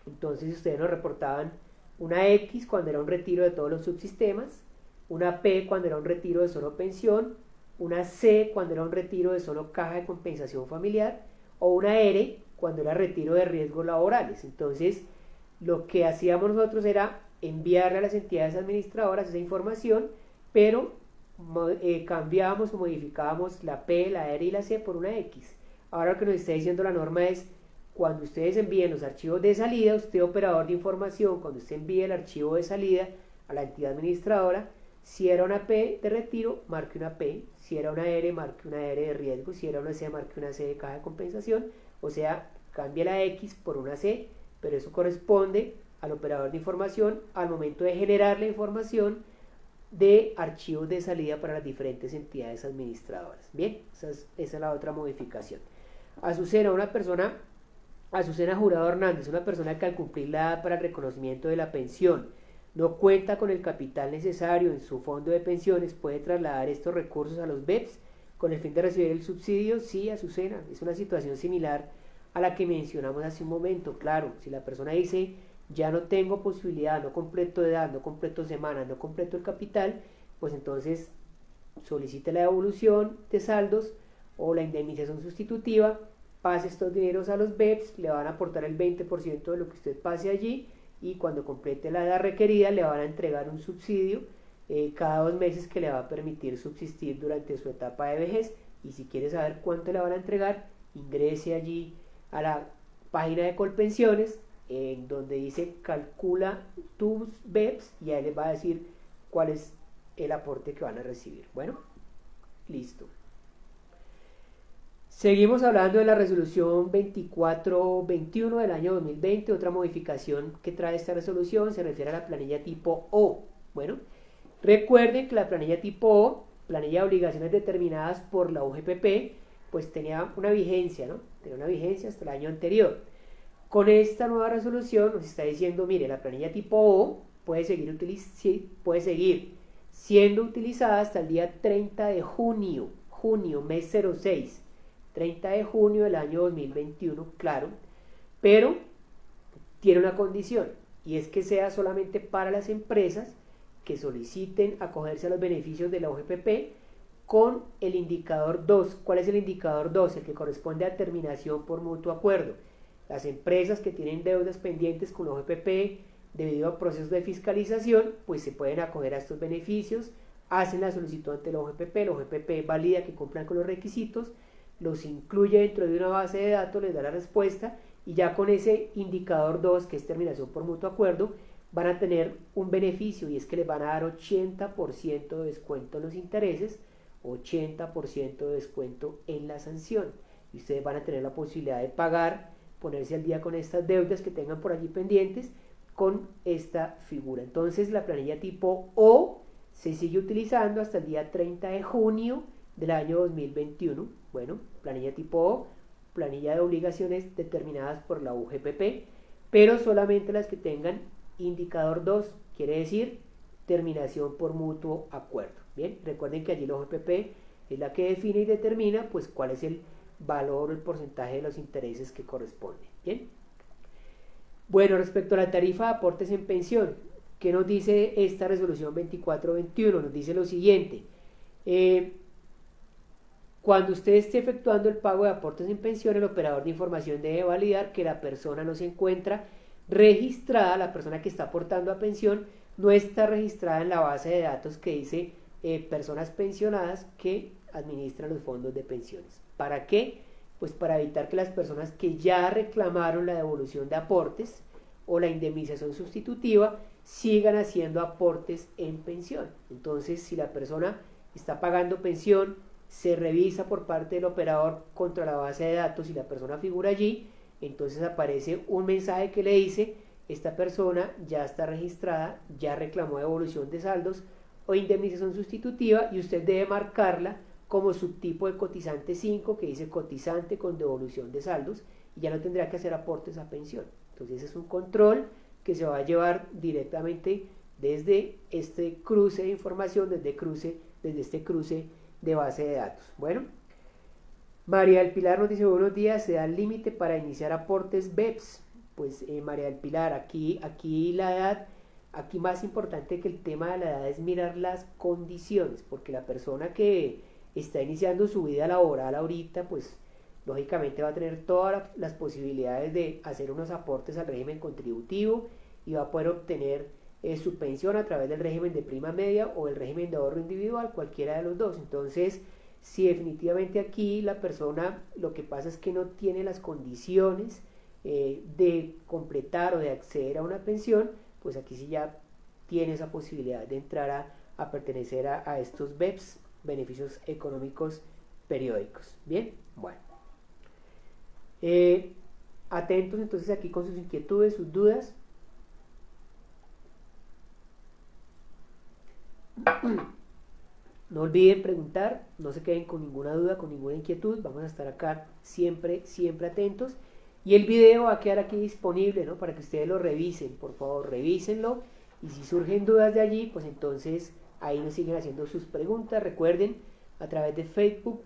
Speaker 2: entonces ustedes nos reportaban una X cuando era un retiro de todos los subsistemas, una P cuando era un retiro de solo pensión, una C cuando era un retiro de solo caja de compensación familiar, o una R cuando era retiro de riesgos laborales. Entonces lo que hacíamos nosotros era enviarle a las entidades administradoras esa información, pero cambiábamos o modificábamos la P, la R y la C por una X. Ahora lo que nos está diciendo la norma es: cuando ustedes envíen los archivos de salida, usted, operador de información, cuando usted envíe el archivo de salida a la entidad administradora, si era una P de retiro, marque una P; si era una R, marque una R de riesgo; si era una C, marque una C de caja de compensación. O sea, cambie la X por una C, pero eso corresponde al operador de información al momento de generar la información de archivos de salida para las diferentes entidades administradoras. Bien, esa es la otra modificación. Azucena, Azucena Jurado Hernández, una persona que al cumplir la edad para el reconocimiento de la pensión no cuenta con el capital necesario en su fondo de pensiones, ¿puede trasladar estos recursos a los BEPS con el fin de recibir el subsidio? Sí, Azucena, es una situación similar a la que mencionamos hace un momento. Claro, si la persona dice: ya no tengo posibilidad, no completo edad, no completo semana, no completo el capital, pues entonces solicite la devolución de saldos o la indemnización sustitutiva, pase estos dineros a los BEPS, le van a aportar el 20% de lo que usted pase allí, y cuando complete la edad requerida le van a entregar un subsidio cada 2 meses que le va a permitir subsistir durante su etapa de vejez. Y si quiere saber cuánto le van a entregar, ingrese allí a la página de Colpensiones, en donde dice calcula tus BEPS, y ahí les va a decir cuál es el aporte que van a recibir. Bueno, listo. Seguimos hablando de la resolución 2421 del año 2020. Otra modificación que trae esta resolución se refiere a la planilla tipo O. Bueno, recuerden que la planilla tipo O, planilla de obligaciones determinadas por la UGPP, pues tenía una vigencia, ¿no? Tenía una vigencia hasta el año anterior. Con esta nueva resolución nos está diciendo: mire, la planilla tipo O puede seguir siendo utilizada hasta el día 30 de junio, mes 06, 30 de junio del año 2021, claro, pero tiene una condición, y es que sea solamente para las empresas que soliciten acogerse a los beneficios de la UGPP con el indicador 2. ¿Cuál es el indicador 2? El que corresponde a terminación por mutuo acuerdo. Las empresas que tienen deudas pendientes con la UGPP debido a procesos de fiscalización, pues se pueden acoger a estos beneficios, hacen la solicitud ante la UGPP valida que cumplan con los requisitos, los incluye dentro de una base de datos, les da la respuesta, y ya con ese indicador 2, que es terminación por mutuo acuerdo, van a tener un beneficio, y es que les van a dar 80% de descuento en los intereses, 80% de descuento en la sanción, y ustedes van a tener la posibilidad de pagar, ponerse al día con estas deudas que tengan por allí pendientes con esta figura. Entonces la planilla tipo O se sigue utilizando hasta el día 30 de junio del año 2021. Bueno, planilla tipo O, planilla de obligaciones determinadas por la UGPP, pero solamente las que tengan indicador 2, quiere decir terminación por mutuo acuerdo. Bien, recuerden que allí la UGPP es la que define y determina pues cuál es el valor o el porcentaje de los intereses que corresponde. Bien. Bueno, respecto a la tarifa de aportes en pensión, ¿qué nos dice esta resolución 2421? Nos dice lo siguiente: cuando usted esté efectuando el pago de aportes en pensión, el operador de información debe validar que la persona no se encuentra registrada, la persona que está aportando a pensión no está registrada en la base de datos que dice personas pensionadas que administran los fondos de pensiones. ¿Para qué? Pues para evitar que las personas que ya reclamaron la devolución de aportes o la indemnización sustitutiva, sigan haciendo aportes en pensión. Entonces, si la persona está pagando pensión, se revisa por parte del operador contra la base de datos y la persona figura allí, entonces aparece un mensaje que le dice: esta persona ya está registrada, ya reclamó devolución de saldos o indemnización sustitutiva, y usted debe marcarla como subtipo de cotizante 5, que dice cotizante con devolución de saldos, y ya no tendrá que hacer aportes a pensión. Entonces es un control que se va a llevar directamente desde este cruce de información, desde este cruce de base de datos. Bueno, María del Pilar nos dice: buenos días, ¿se da el límite para iniciar aportes BEPS? Pues María del Pilar, aquí la edad, aquí más importante que el tema de la edad es mirar las condiciones, porque la persona que está iniciando su vida laboral ahorita, pues lógicamente va a tener todas las posibilidades de hacer unos aportes al régimen contributivo y va a poder obtener su pensión a través del régimen de prima media o el régimen de ahorro individual, cualquiera de los dos. Entonces, si definitivamente aquí la persona, lo que pasa es que no tiene las condiciones de completar o de acceder a una pensión, pues aquí sí ya tiene esa posibilidad de entrar a pertenecer a estos BEPS, beneficios económicos periódicos. Bien, bueno. Atentos entonces aquí con sus inquietudes, sus dudas. No olviden preguntar, no se queden con ninguna duda, con ninguna inquietud. Vamos a estar acá siempre atentos. Y el video va a quedar aquí disponible, ¿no?, para que ustedes lo revisen. Por favor, revísenlo. Y si surgen dudas de allí, pues entonces ahí nos siguen haciendo sus preguntas. Recuerden, a través de Facebook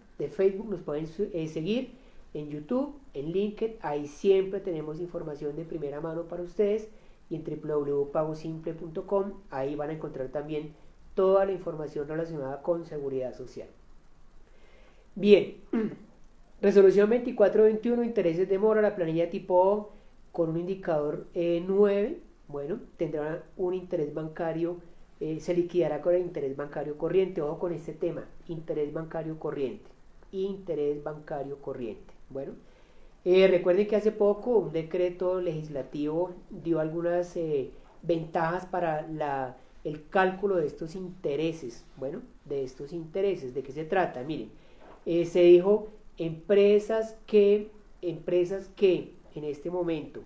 Speaker 2: nos pueden seguir, en YouTube, en LinkedIn. Ahí siempre tenemos información de primera mano para ustedes. Y en www.pagosimple.com, ahí van a encontrar también toda la información relacionada con seguridad social. Bien, resolución 2421, intereses de mora, la planilla tipo O con un indicador 9, bueno, tendrá un interés bancario, se liquidará con el interés bancario corriente. Ojo con este tema, interés bancario corriente, bueno. Recuerden que hace poco un decreto legislativo dio algunas ventajas para el cálculo de estos intereses. Bueno, de estos intereses, ¿de qué se trata? Miren, se dijo empresas que en este momento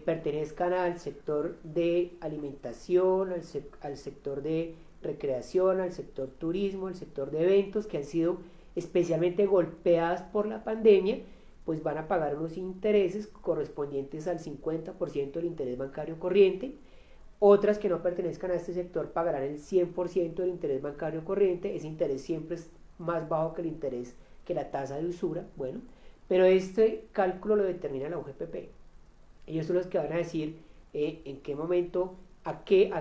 Speaker 2: pertenezcan al sector de alimentación, al sector de recreación, al sector turismo, al sector de eventos, que han sido especialmente golpeadas por la pandemia, pues van a pagar unos intereses correspondientes al 50% del interés bancario corriente. Otras que no pertenezcan a este sector pagarán el 100% del interés bancario corriente. Ese interés siempre es más bajo que el interés, que la tasa de usura. Bueno, pero este cálculo lo determina la UGPP. Ellos son los que van a decir en qué momento, a qué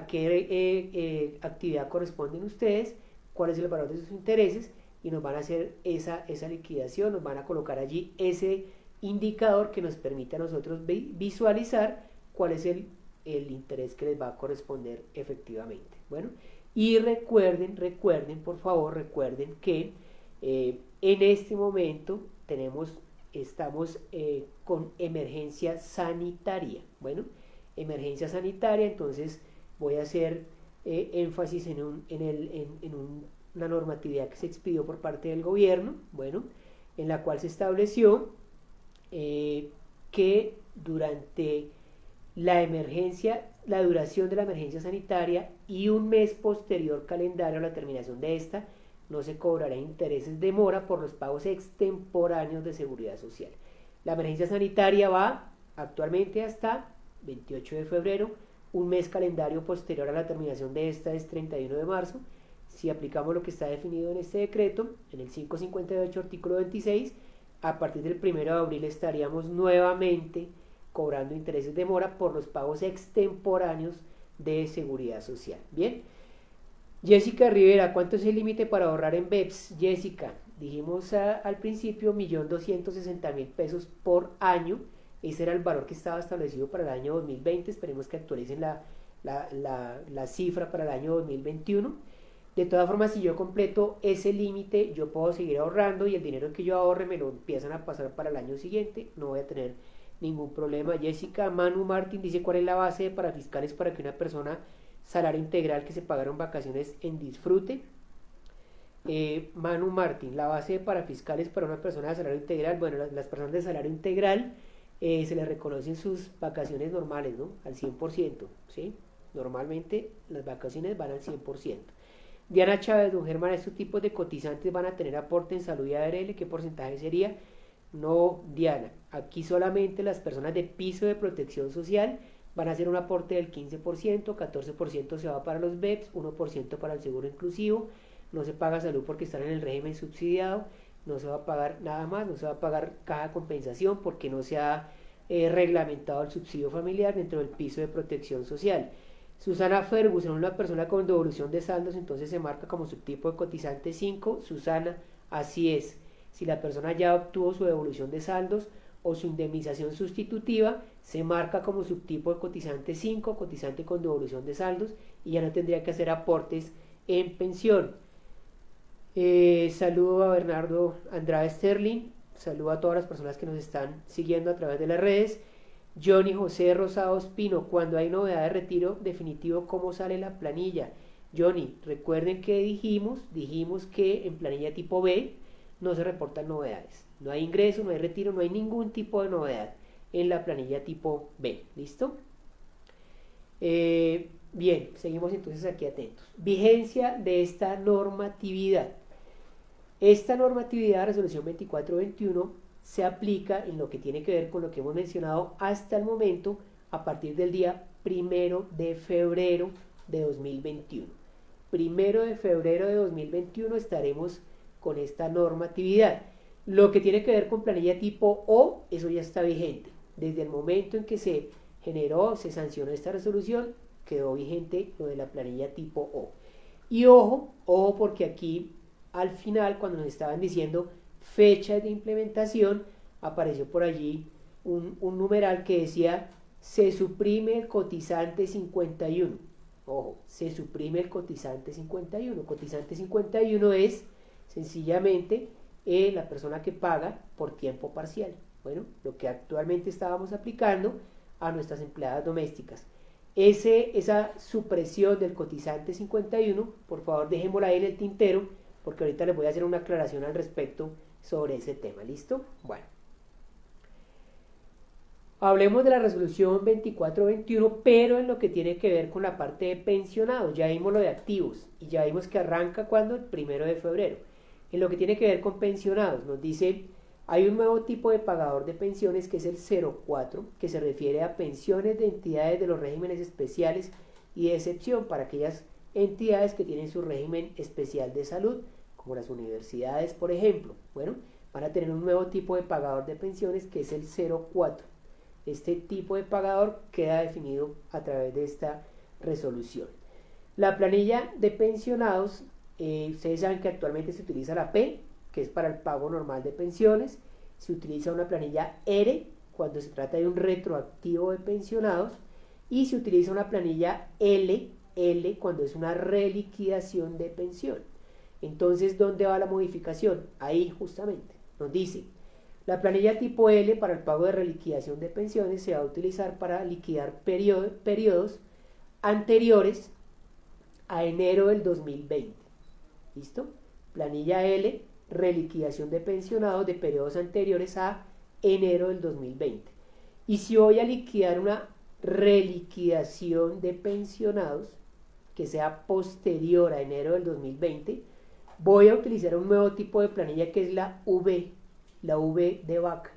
Speaker 2: actividad corresponden ustedes, cuál es el valor de sus intereses, y nos van a hacer esa liquidación, nos van a colocar allí ese indicador que nos permite a nosotros visualizar cuál es el interés que les va a corresponder efectivamente. Bueno, y recuerden, por favor, recuerden que en este momento estamos con emergencia sanitaria. Bueno, emergencia sanitaria, entonces voy a hacer énfasis en una normatividad que se expidió por parte del gobierno, bueno, en la cual se estableció que durante la duración de la emergencia sanitaria y un mes posterior calendario a la terminación de esta, no se cobrará intereses de mora por los pagos extemporáneos de seguridad social. La emergencia sanitaria va actualmente hasta 28 de febrero, un mes calendario posterior a la terminación de esta es 31 de marzo. Si aplicamos lo que está definido en este decreto, en el 558 artículo 26, a partir del 1 de abril estaríamos nuevamente cobrando intereses de mora por los pagos extemporáneos de seguridad social. Bien, Jessica Rivera, ¿cuánto es el límite para ahorrar en BEPS? Jessica, dijimos al principio 1.260.000 pesos por año. Ese era el valor que estaba establecido para el año 2020. Esperemos que actualicen la cifra para el año 2021. De todas formas, si yo completo ese límite, yo puedo seguir ahorrando y el dinero que yo ahorre me lo empiezan a pasar para el año siguiente. No voy a tener ningún problema. Jessica Manu Martín dice cuál es la base de parafiscales para que una persona salario integral que se pagaron vacaciones en disfrute. Manu Martín, la base de parafiscales para una persona de salario integral. Bueno, las personas de salario integral se les reconocen sus vacaciones normales, ¿no? Al 100%, ¿sí? Normalmente las vacaciones van al 100%. Diana Chávez, don Germán, ¿estos tipos de cotizantes van a tener aporte en salud y ARL? ¿Qué porcentaje sería? No, Diana, aquí solamente las personas de piso de protección social van a hacer un aporte del 15%, 14% se va para los BEPS, 1% para el seguro inclusivo, no se paga salud porque están en el régimen subsidiado, no se va a pagar nada más, no se va a pagar caja de compensación porque no se ha reglamentado el subsidio familiar dentro del piso de protección social. Susana Ferguson, una persona con devolución de saldos, entonces se marca como subtipo de cotizante 5. Susana, así es. Si la persona ya obtuvo su devolución de saldos o su indemnización sustitutiva, se marca como subtipo de cotizante 5, cotizante con devolución de saldos, y ya no tendría que hacer aportes en pensión. Saludo a Bernardo Andrade Sterling, saludo a todas las personas que nos están siguiendo a través de las redes. Johnny José Rosado Espino, cuando hay novedad de retiro definitivo, ¿cómo sale la planilla? Johnny, recuerden que dijimos que en planilla tipo B no se reportan novedades, no hay ingreso, no hay retiro, no hay ningún tipo de novedad en la planilla tipo B, ¿listo? Bien, seguimos entonces aquí atentos. Vigencia de esta normatividad. Esta normatividad, resolución 2421, se aplica en lo que tiene que ver con lo que hemos mencionado hasta el momento a partir del día 1 de febrero de 2021. 1 de febrero de 2021 estaremos con esta normatividad. Lo que tiene que ver con planilla tipo O, eso ya está vigente. Desde el momento en que se generó, se sancionó esta resolución, quedó vigente lo de la planilla tipo O. Y ojo porque aquí al final, cuando nos estaban diciendo fechas de implementación, apareció por allí un numeral que decía se suprime el cotizante 51. Ojo, se suprime el cotizante 51. Cotizante 51 es sencillamente la persona que paga por tiempo parcial. Bueno, lo que actualmente estábamos aplicando a nuestras empleadas domésticas. Esa supresión del cotizante 51, por favor dejémosla ahí en el tintero, porque ahorita les voy a hacer una aclaración al respecto sobre ese tema. ¿Listo? Bueno. Hablemos de la resolución 2421, pero en lo que tiene que ver con la parte de pensionados. Ya vimos lo de activos y ya vimos que arranca cuando el 1 de febrero. En lo que tiene que ver con pensionados, nos dice, hay un nuevo tipo de pagador de pensiones que es el 04, que se refiere a pensiones de entidades de los regímenes especiales y de excepción para aquellas entidades que tienen su régimen especial de salud, como las universidades, por ejemplo. Bueno, van a tener un nuevo tipo de pagador de pensiones que es el 04. Este tipo de pagador queda definido a través de esta resolución. La planilla de pensionados, ustedes saben que actualmente se utiliza la P, que es para el pago normal de pensiones. Se utiliza una planilla R cuando se trata de un retroactivo de pensionados, y se utiliza una planilla L cuando es una reliquidación de pensión. Entonces, ¿dónde va la modificación? Ahí justamente nos dice, la planilla tipo L para el pago de reliquidación de pensiones se va a utilizar para liquidar periodos anteriores a enero del 2020. ¿Listo? Planilla L, reliquidación de pensionados de periodos anteriores a enero del 2020. Y si voy a liquidar una reliquidación de pensionados que sea posterior a enero del 2020, voy a utilizar un nuevo tipo de planilla que es la V de vaca.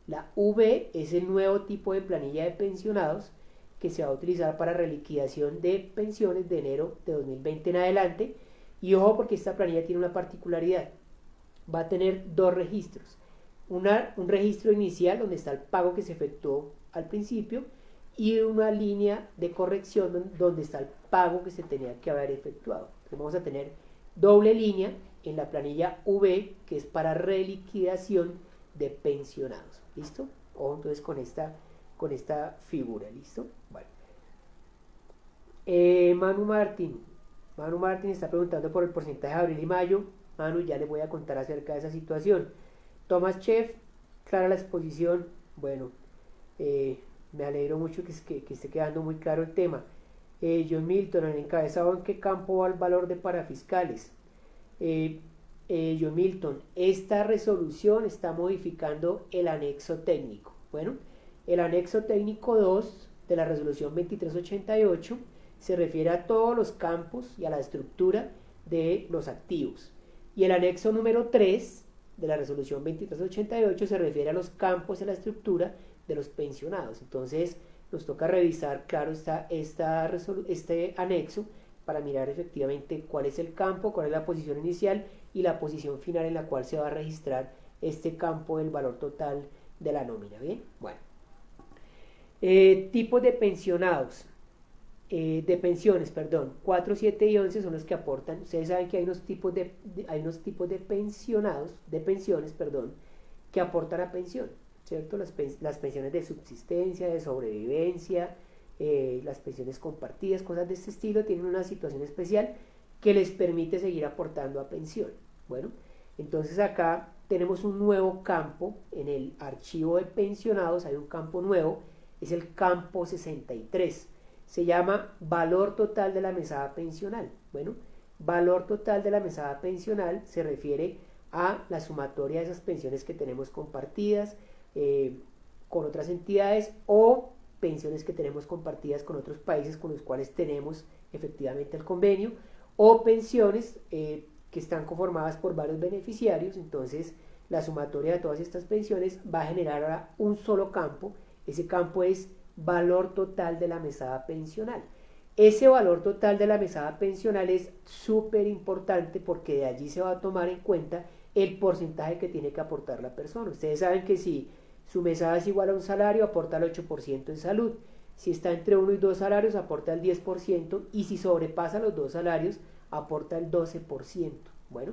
Speaker 2: La V es el nuevo tipo de planilla de pensionados que se va a utilizar para reliquidación de pensiones de enero de 2020 en adelante. Y ojo, porque esta planilla tiene una particularidad. Va a tener dos registros. Un registro inicial donde está el pago que se efectuó al principio, y una línea de corrección donde está el pago que se tenía que haber efectuado. Entonces vamos a tener doble línea en la planilla V, que es para reliquidación de pensionados. ¿Listo? Ojo entonces con esta figura. ¿Listo? Bueno. Manu Martín está preguntando por el porcentaje de abril y mayo. Manu, ya les voy a contar acerca de esa situación. Tomás Chef, clara la exposición. Bueno, Me alegro mucho que esté quedando muy claro el tema. John Milton, en el encabezado, ¿en qué campo va el valor de parafiscales? John Milton, esta resolución está modificando el anexo técnico. Bueno, el anexo técnico 2 de la resolución 2388 se refiere a todos los campos y a la estructura de los activos. Y el anexo número 3 de la resolución 2388 se refiere a los campos y a la estructura de los pensionados. Entonces nos toca revisar, claro, este anexo para mirar efectivamente cuál es el campo, cuál es la posición inicial y la posición final en la cual se va a registrar este campo del valor total de la nómina. Bien, bueno. Tipos de pensionados. De pensiones, perdón, 4, 7 y 11 son los que aportan. Ustedes saben que hay unos tipos de pensionados, de pensiones, perdón, que aportan a pensión, ¿cierto? Las pensiones de subsistencia, de sobrevivencia, las pensiones compartidas, cosas de este estilo, tienen una situación especial que les permite seguir aportando a pensión. Bueno, entonces acá tenemos un nuevo campo en el archivo de pensionados, hay un campo nuevo, es el campo 63. Se llama valor total de la mesada pensional. Bueno, valor total de la mesada pensional se refiere a la sumatoria de esas pensiones que tenemos compartidas con otras entidades o pensiones que tenemos compartidas con otros países con los cuales tenemos efectivamente el convenio, o pensiones que están conformadas por varios beneficiarios. Entonces la sumatoria de todas estas pensiones va a generar ahora un solo campo. Ese campo es valor total de la mesada pensional. Ese valor total de la mesada pensional es súper importante porque de allí se va a tomar en cuenta el porcentaje que tiene que aportar la persona. Ustedes saben que si su mesada es igual a un salario, aporta el 8% en salud. Si está entre 1 y 2 salarios, aporta el 10%, y si sobrepasa los 2 salarios, aporta el 12%. Bueno,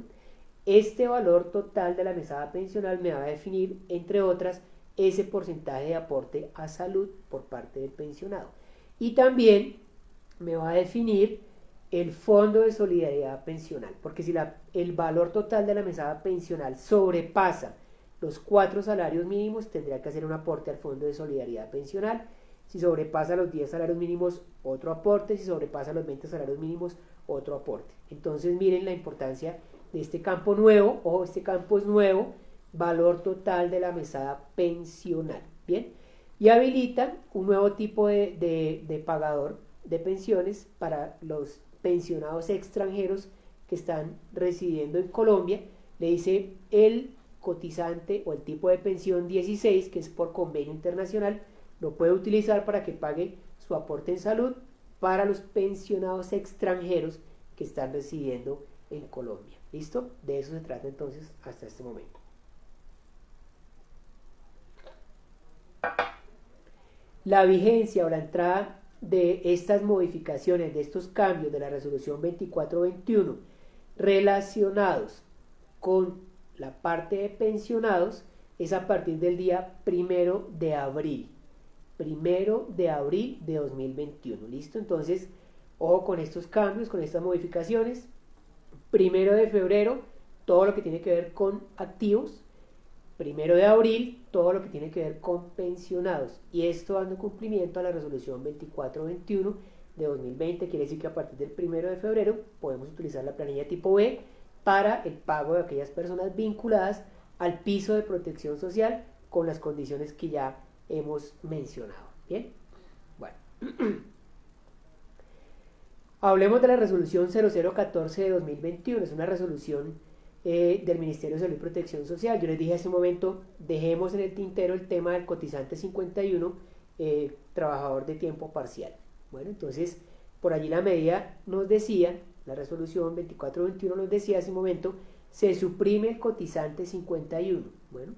Speaker 2: este valor total de la mesada pensional me va a definir, entre otras, ese porcentaje de aporte a salud por parte del pensionado. Y también me va a definir el fondo de solidaridad pensional, porque si el valor total de la mesada pensional sobrepasa los 4 salarios mínimos, tendría que hacer un aporte al fondo de solidaridad pensional. Si sobrepasa los 10 salarios mínimos, otro aporte. Si sobrepasa los 20 salarios mínimos, otro aporte. Entonces miren la importancia de este campo nuevo. Ojo, este campo es nuevo, valor total de la mesada pensional. Bien, y habilita un nuevo tipo de pagador de pensiones para los pensionados extranjeros que están residiendo en Colombia. Le dice el cotizante o el tipo de pensión 16, que es por convenio internacional, lo puede utilizar para que pague su aporte en salud para los pensionados extranjeros que están residiendo en Colombia. ¿Listo? De eso se trata entonces hasta este momento. La vigencia o la entrada de estas modificaciones, de estos cambios de la resolución 2421 relacionados con la parte de pensionados es a partir del día 1 de abril. 1 de abril de 2021. ¿Listo? Entonces, ojo con estos cambios, con estas modificaciones. 1 de febrero, todo lo que tiene que ver con activos. 1 de abril, todo lo que tiene que ver con pensionados. Y esto dando cumplimiento a la resolución 2421 de 2020. Quiere decir que a partir del 1 de febrero podemos utilizar la planilla tipo B para el pago de aquellas personas vinculadas al piso de protección social con las condiciones que ya hemos mencionado. Bien, bueno. Hablemos de la resolución 0014 de 2021. Es una resolución del Ministerio de Salud y Protección Social. Yo les dije hace un momento, dejemos en el tintero el tema del cotizante 51, trabajador de tiempo parcial. Bueno, entonces, por allí la medida nos decía, la resolución 2421 nos decía hace un momento, se suprime el cotizante 51. Bueno,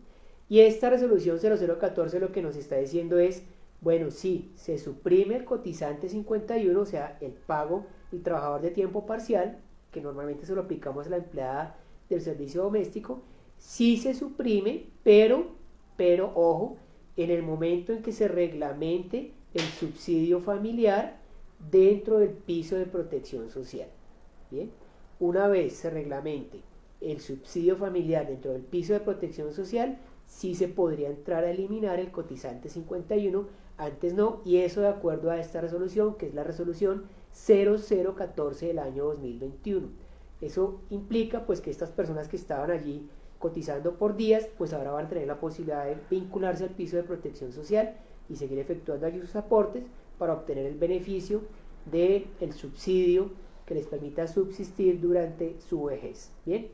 Speaker 2: y esta resolución 0014 lo que nos está diciendo es, bueno, sí, se suprime el cotizante 51, o sea, el pago del trabajador de tiempo parcial, que normalmente se lo aplicamos a la empleada del servicio doméstico, sí se suprime, pero ojo, en el momento en que se reglamente el subsidio familiar dentro del piso de protección social. Bien, una vez se reglamente el subsidio familiar dentro del piso de protección social, sí se podría entrar a eliminar el cotizante 51, antes no, y eso de acuerdo a esta resolución, que es la resolución 0014 del año 2021. Eso implica pues que estas personas que estaban allí cotizando por días, pues ahora van a tener la posibilidad de vincularse al piso de protección social y seguir efectuando allí sus aportes para obtener el beneficio del subsidio que les permita subsistir durante su vejez. Bien.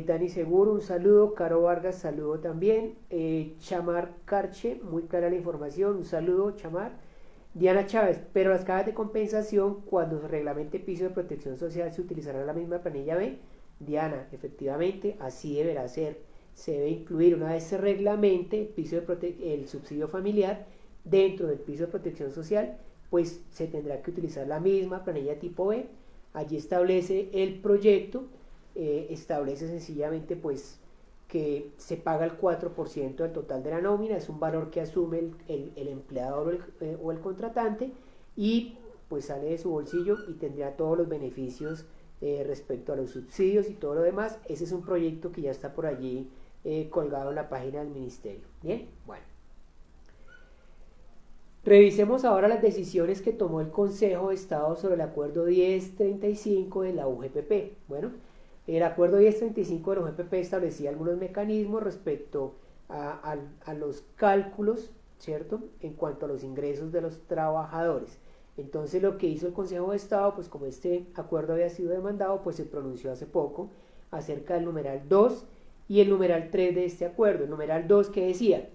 Speaker 2: Dani Seguro, un saludo. Caro Vargas, saludo también. Chamar Carche, muy clara la información, un saludo, Chamar. Diana Chávez, pero las cajas de compensación, cuando se reglamente piso de protección social, ¿se utilizará la misma planilla B? Diana, efectivamente, así deberá ser. Se debe incluir, una vez se reglamente el subsidio familiar dentro del piso de protección social, pues se tendrá que utilizar la misma planilla tipo B. Allí establece el proyecto, establece sencillamente pues que se paga el 4% del total de la nómina, es un valor que asume el empleador o el contratante, y pues sale de su bolsillo y tendrá todos los beneficios respecto a los subsidios y todo lo demás. Ese es un proyecto que ya está por allí colgado en la página del ministerio. Bien, bueno. Revisemos ahora las decisiones que tomó el Consejo de Estado sobre el acuerdo 1035 de la UGPP. Bueno, el acuerdo 1035 de la UGPP establecía algunos mecanismos respecto a los cálculos, ¿cierto?, en cuanto a los ingresos de los trabajadores. Entonces lo que hizo el Consejo de Estado, pues como este acuerdo había sido demandado, pues se pronunció hace poco acerca del numeral 2 y el numeral 3 de este acuerdo. El numeral 2 que decía,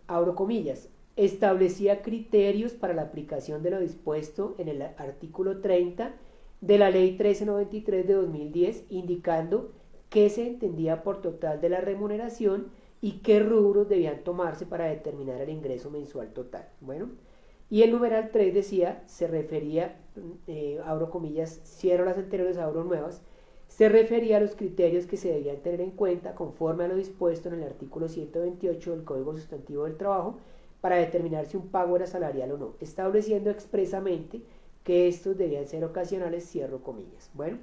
Speaker 2: abro comillas, establecía criterios para la aplicación de lo dispuesto en el artículo 30 de la Ley 1393 de 2010, indicando qué se entendía por total de la remuneración y qué rubros debían tomarse para determinar el ingreso mensual total. Bueno, y el numeral 3 decía, se refería, abro comillas, cierro las anteriores, abro nuevas, se refería a los criterios que se debían tener en cuenta conforme a lo dispuesto en el artículo 128 del Código Sustantivo del Trabajo para determinar si un pago era salarial o no, estableciendo expresamente que estos debían ser ocasionales, cierro comillas. Bueno,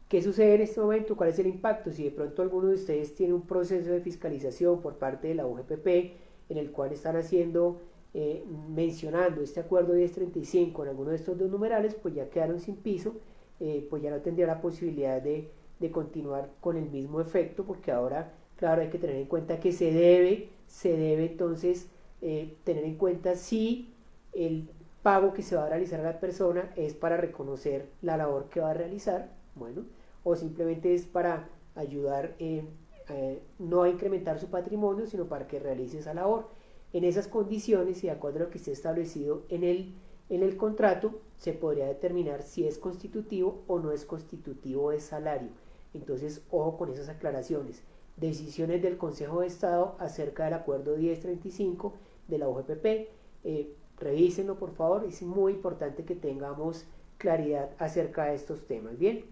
Speaker 2: ¿qué sucede en este momento? ¿Cuál es el impacto? Si de pronto alguno de ustedes tiene un proceso de fiscalización por parte de la UGPP en el cual están haciendo, mencionando este acuerdo 1035 en alguno de estos dos numerales, pues ya quedaron sin piso, pues ya no tendría la posibilidad de continuar con el mismo efecto, porque ahora, claro, hay que tener en cuenta que se debe entonces tener en cuenta si el pago que se va a realizar a la persona es para reconocer la labor que va a realizar, bueno, o simplemente es para ayudar no a incrementar su patrimonio, sino para que realice esa labor. En esas condiciones y de acuerdo a lo que esté establecido en el contrato, se podría determinar si es constitutivo o no es constitutivo de salario. Entonces, ojo con esas aclaraciones. Decisiones del Consejo de Estado acerca del acuerdo 1035 de la UGPP. Revísenlo, por favor, es muy importante que tengamos claridad acerca de estos temas. Bien,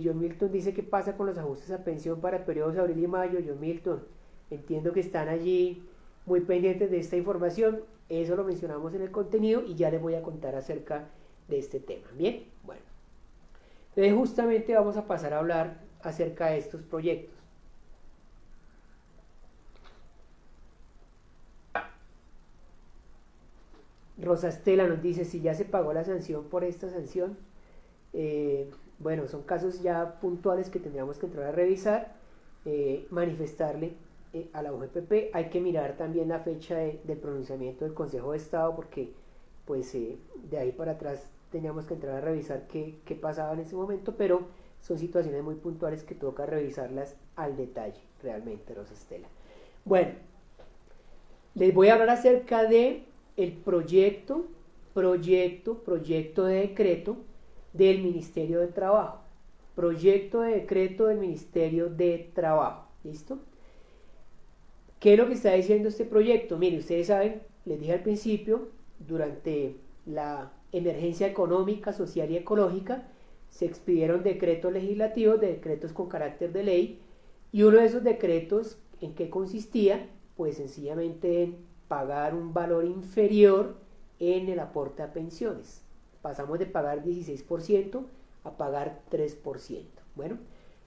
Speaker 2: John Milton dice qué pasa con los ajustes a pensión para periodos de abril y mayo. John Milton, entiendo que están allí muy pendientes de esta información, eso lo mencionamos en el contenido y ya les voy a contar acerca de este tema. Bien, bueno, entonces justamente vamos a pasar a hablar acerca de estos proyectos. Rosa Estela nos dice si ya se pagó la sanción por esta sanción. Bueno, son casos ya puntuales que tendríamos que entrar a revisar, manifestarle a la UGPP. Hay que mirar también la fecha del pronunciamiento del Consejo de Estado, porque pues de ahí para atrás teníamos que entrar a revisar qué pasaba en ese momento, pero son situaciones muy puntuales que toca revisarlas al detalle realmente, Rosa Estela. Bueno, les voy a hablar acerca de el proyecto de decreto del Ministerio de Trabajo. Proyecto de decreto del Ministerio de Trabajo. ¿Listo? ¿Qué es lo que está diciendo este proyecto? Miren, ustedes saben, les dije al principio, durante la emergencia económica, social y ecológica, se expidieron decretos legislativos, decretos con carácter de ley, y uno de esos decretos, ¿en qué consistía? Pues sencillamente en pagar un valor inferior en el aporte a pensiones. Pasamos de pagar 16% a pagar 3%. Bueno,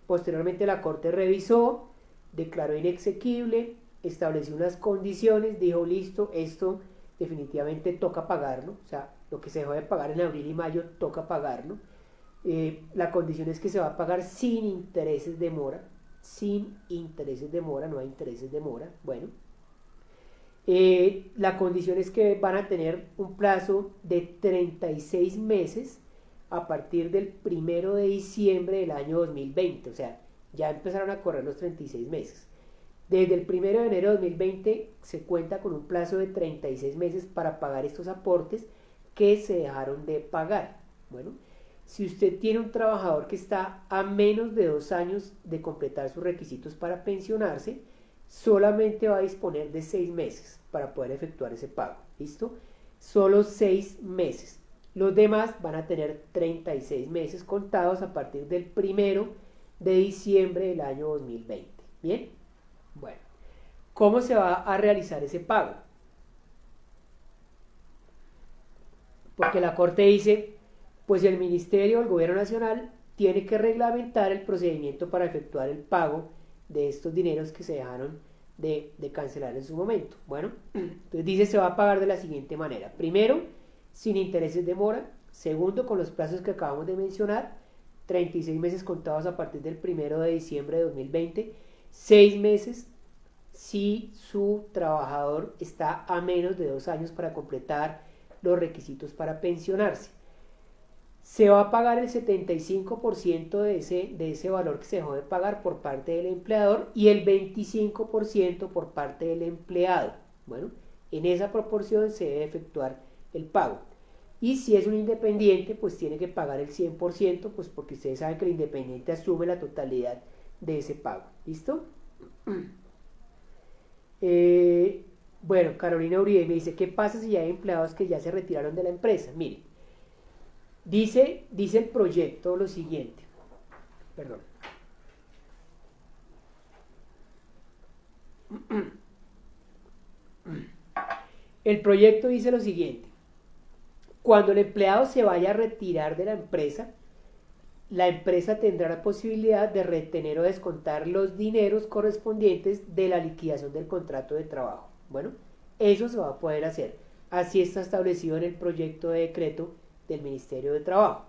Speaker 2: Posteriormente la Corte revisó, declaró inexequible, estableció unas condiciones, dijo listo, esto definitivamente toca pagarlo, o sea, lo que se dejó de pagar en abril y mayo toca pagarlo. La condición es que se va a pagar sin intereses de mora, no hay intereses de mora. Bueno, la condición es que van a tener un plazo de 36 meses a partir del 1 de diciembre del año 2020, o sea, ya empezaron a correr los 36 meses. Desde el 1 de enero de 2020 se cuenta con un plazo de 36 meses para pagar estos aportes que se dejaron de pagar. Bueno, si usted tiene un trabajador que está a menos de 2 años de completar sus requisitos para pensionarse, solamente va a disponer de 6 meses para poder efectuar ese pago. ¿Listo? Solo 6 meses. Los demás van a tener 36 meses contados a partir del 1 de diciembre del año 2020. ¿Bien? Bueno, ¿cómo se va a realizar ese pago? Porque la Corte dice, pues el Ministerio del Gobierno Nacional tiene que reglamentar el procedimiento para efectuar el pago de estos dineros que se dejaron de cancelar en su momento. Bueno, entonces dice se va a pagar de la siguiente manera. Primero, sin intereses de mora. Segundo, con los plazos que acabamos de mencionar, 36 meses contados a partir del 1 de diciembre de 2020, 6 meses si su trabajador está a menos de 2 años para completar los requisitos para pensionarse. Se va a pagar el 75% de ese valor que se dejó de pagar por parte del empleador y el 25% por parte del empleado. Bueno, en esa proporción se debe efectuar el pago. Y si es un independiente, pues tiene que pagar el 100%, pues porque ustedes saben que el independiente asume la totalidad de ese pago. ¿Listo? Bueno, Carolina Uribe me dice, ¿qué pasa si hay empleados que ya se retiraron de la empresa? Mire, dice el proyecto lo siguiente, perdón. El proyecto dice lo siguiente: cuando el empleado se vaya a retirar de la empresa tendrá la posibilidad de retener o descontar los dineros correspondientes de la liquidación del contrato de trabajo. Bueno, eso se va a poder hacer. Así está establecido en el proyecto de decreto del Ministerio de Trabajo.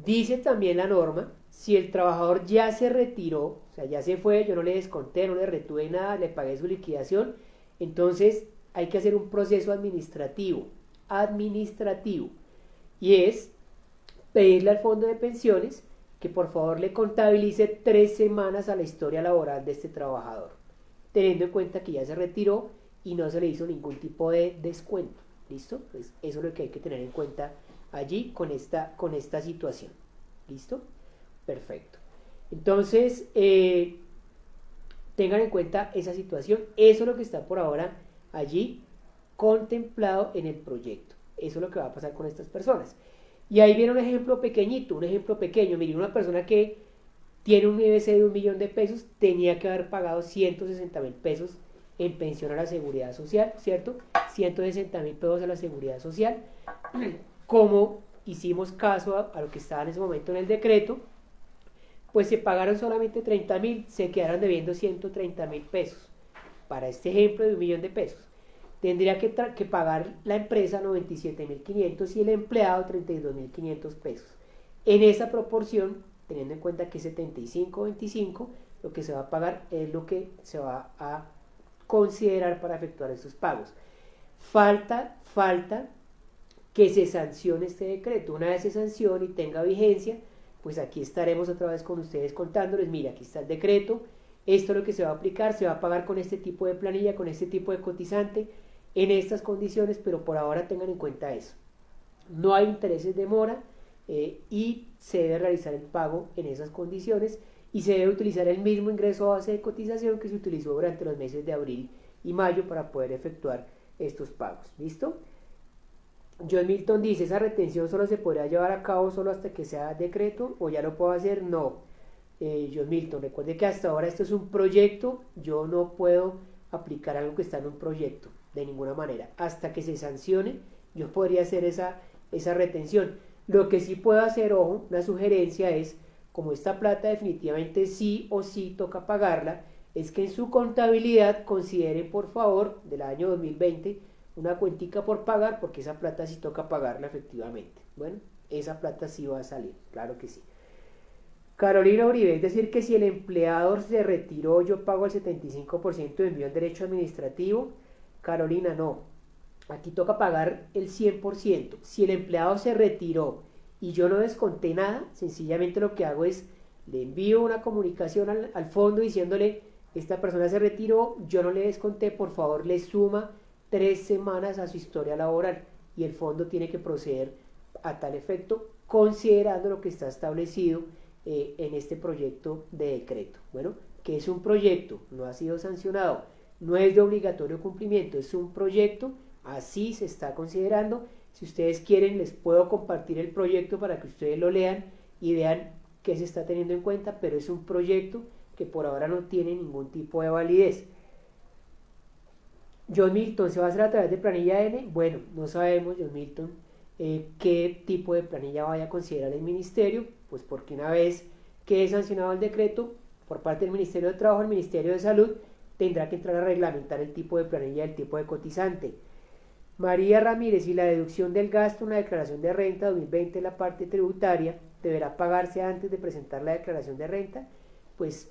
Speaker 2: Dice también la norma, si el trabajador ya se retiró, o sea, ya se fue, yo no le desconté, no le retuve nada, le pagué su liquidación, entonces hay que hacer un proceso administrativo, y es pedirle al fondo de pensiones que por favor le contabilice 3 semanas a la historia laboral de este trabajador, teniendo en cuenta que ya se retiró y no se le hizo ningún tipo de descuento. ¿Listo? Pues eso es lo que hay que tener en cuenta allí con esta situación. ¿Listo? Perfecto. Entonces, tengan en cuenta esa situación. Eso es lo que está por ahora allí contemplado en el proyecto. Eso es lo que va a pasar con estas personas. Y ahí viene un ejemplo pequeñito, un ejemplo pequeño. Miren, una persona que tiene un IBC de 1 millón de pesos tenía que haber pagado 160.000 pesos en pensión a la seguridad social, ¿cierto? 160.000 pesos a la seguridad social. Como hicimos caso a lo que estaba en ese momento en el decreto, pues se pagaron solamente 30.000, se quedaron debiendo 130.000 pesos. Para este ejemplo de 1 millón de pesos. Tendría que pagar la empresa 97.500 y el empleado 32.500 pesos. En esa proporción, teniendo en cuenta que 75-25, lo que se va a pagar es lo que se va a considerar para efectuar estos pagos. Falta que se sancione este decreto. Una vez se sancione y tenga vigencia, pues aquí estaremos otra vez con ustedes contándoles, mira, aquí está el decreto, esto es lo que se va a aplicar, se va a pagar con este tipo de planilla, con este tipo de cotizante, en estas condiciones, pero por ahora tengan en cuenta eso. No hay intereses de mora y se debe realizar el pago en esas condiciones y se debe utilizar el mismo ingreso a base de cotización que se utilizó durante los meses de abril y mayo para poder efectuar estos pagos. ¿Listo? John Milton dice, ¿esa retención solo se podrá llevar a cabo solo hasta que sea decreto o ya lo puedo hacer? No. John Milton, recuerde que hasta ahora esto es un proyecto, yo no puedo aplicar algo que está en un proyecto de ninguna manera. Hasta que se sancione, yo podría hacer esa retención. Lo que sí puedo hacer, ojo, una sugerencia es como esta plata definitivamente sí o sí toca pagarla, es que en su contabilidad consideren por favor del año 2020 una cuentica por pagar, porque esa plata sí toca pagarla efectivamente. Bueno, esa plata sí va a salir, claro que sí. Carolina Uribe, es decir que si el empleador se retiró yo pago el 75% de envío al derecho administrativo. Carolina, no, aquí toca pagar el 100%. Si el empleado se retiró y yo no desconté nada, sencillamente lo que hago es le envío una comunicación al fondo diciéndole esta persona se retiró, yo no le desconté, por favor le suma 3 semanas a su historia laboral y el fondo tiene que proceder a tal efecto considerando lo que está establecido en este proyecto de decreto. Bueno, que es un proyecto, no ha sido sancionado, no es de obligatorio cumplimiento, es un proyecto, así se está considerando. Si ustedes quieren les puedo compartir el proyecto para que ustedes lo lean y vean qué se está teniendo en cuenta, pero es un proyecto que por ahora no tiene ningún tipo de validez. John Milton, ¿se va a hacer a través de planilla N? Bueno, no sabemos, John Milton, qué tipo de planilla vaya a considerar el ministerio, pues porque una vez que es sancionado el decreto por parte del Ministerio de Trabajo, el Ministerio de Salud tendrá que entrar a reglamentar el tipo de planilla, el tipo de cotizante. María Ramírez, y la deducción del gasto en la declaración de renta 2020 en la parte tributaria deberá pagarse antes de presentar la declaración de renta. Pues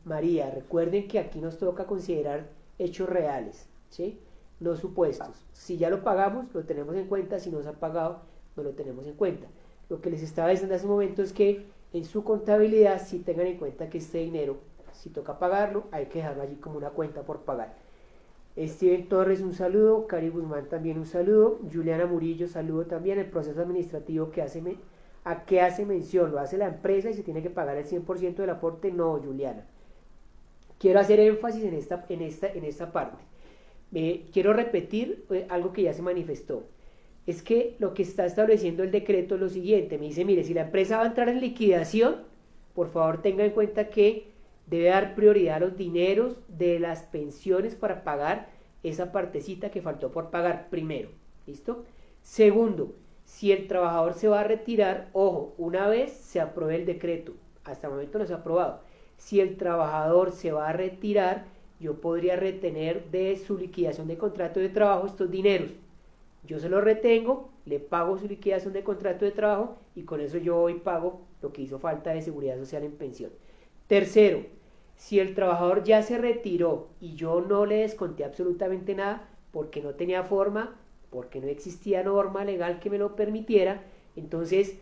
Speaker 2: María, recuerden que aquí nos toca considerar hechos reales, ¿sí? No supuestos. Si ya lo pagamos, lo tenemos en cuenta; si no se ha pagado, no lo tenemos en cuenta. Lo que les estaba diciendo hace un momento es que en su contabilidad sí tengan en cuenta que este dinero, si toca pagarlo, hay que dejarlo allí como una cuenta por pagar. Steven Torres, un saludo. Cari Guzmán, también un saludo. Juliana Murillo, saludo también. El proceso administrativo ¿a qué hace mención? ¿Lo hace la empresa y se tiene que pagar el 100% del aporte? No, Juliana. Quiero hacer énfasis en esta parte. Quiero repetir algo que ya se manifestó. Es que lo que está estableciendo el decreto es lo siguiente. Me dice, mire, si la empresa va a entrar en liquidación, por favor tenga en cuenta que debe dar prioridad a los dineros de las pensiones para pagar esa partecita que faltó por pagar primero. ¿Listo? Segundo, si el trabajador se va a retirar, ojo, una vez se apruebe el decreto, hasta el momento no se ha aprobado. Si el trabajador se va a retirar, yo podría retener de su liquidación de contrato de trabajo estos dineros. Yo se los retengo, le pago su liquidación de contrato de trabajo y con eso yo hoy pago lo que hizo falta de seguridad social en pensión. Tercero, si el trabajador ya se retiró y yo no le desconté absolutamente nada porque no tenía forma, porque no existía norma legal que me lo permitiera, entonces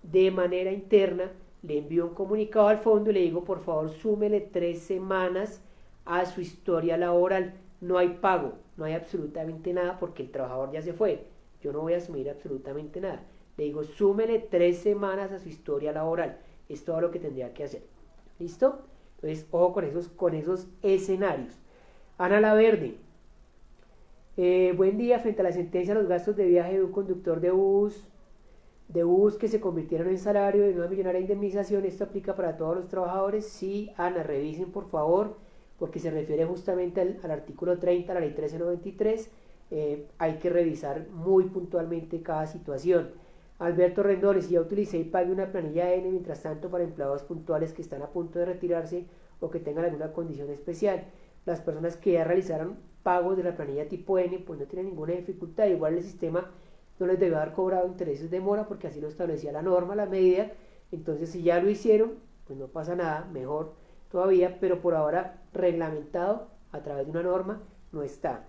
Speaker 2: de manera interna le envío un comunicado al fondo y le digo, por favor, súmele 3 semanas a su historia laboral. No hay pago, no hay absolutamente nada porque el trabajador ya se fue. Yo no voy a asumir absolutamente nada. Le digo, súmele 3 semanas a su historia laboral. Es todo lo que tendría que hacer. ¿Listo? Entonces, ojo con esos escenarios. Ana Laverde. Buen día. Frente a la sentencia, los gastos de viaje de un conductor de bus que se convirtieron en salario de una millonaria indemnización, ¿esto aplica para todos los trabajadores? Sí, Ana, revisen por favor, porque se refiere justamente al artículo 30, la ley 1393, hay que revisar muy puntualmente cada situación. Alberto Rendón, si ya utilicé y pague una planilla N, mientras tanto para empleados puntuales que están a punto de retirarse o que tengan alguna condición especial, las personas que ya realizaron pagos de la planilla tipo N, pues no tienen ninguna dificultad, igual el sistema no les debe haber cobrado intereses de mora porque así lo establecía la norma, la medida. Entonces si ya lo hicieron, pues no pasa nada, mejor todavía, pero por ahora reglamentado a través de una norma no está.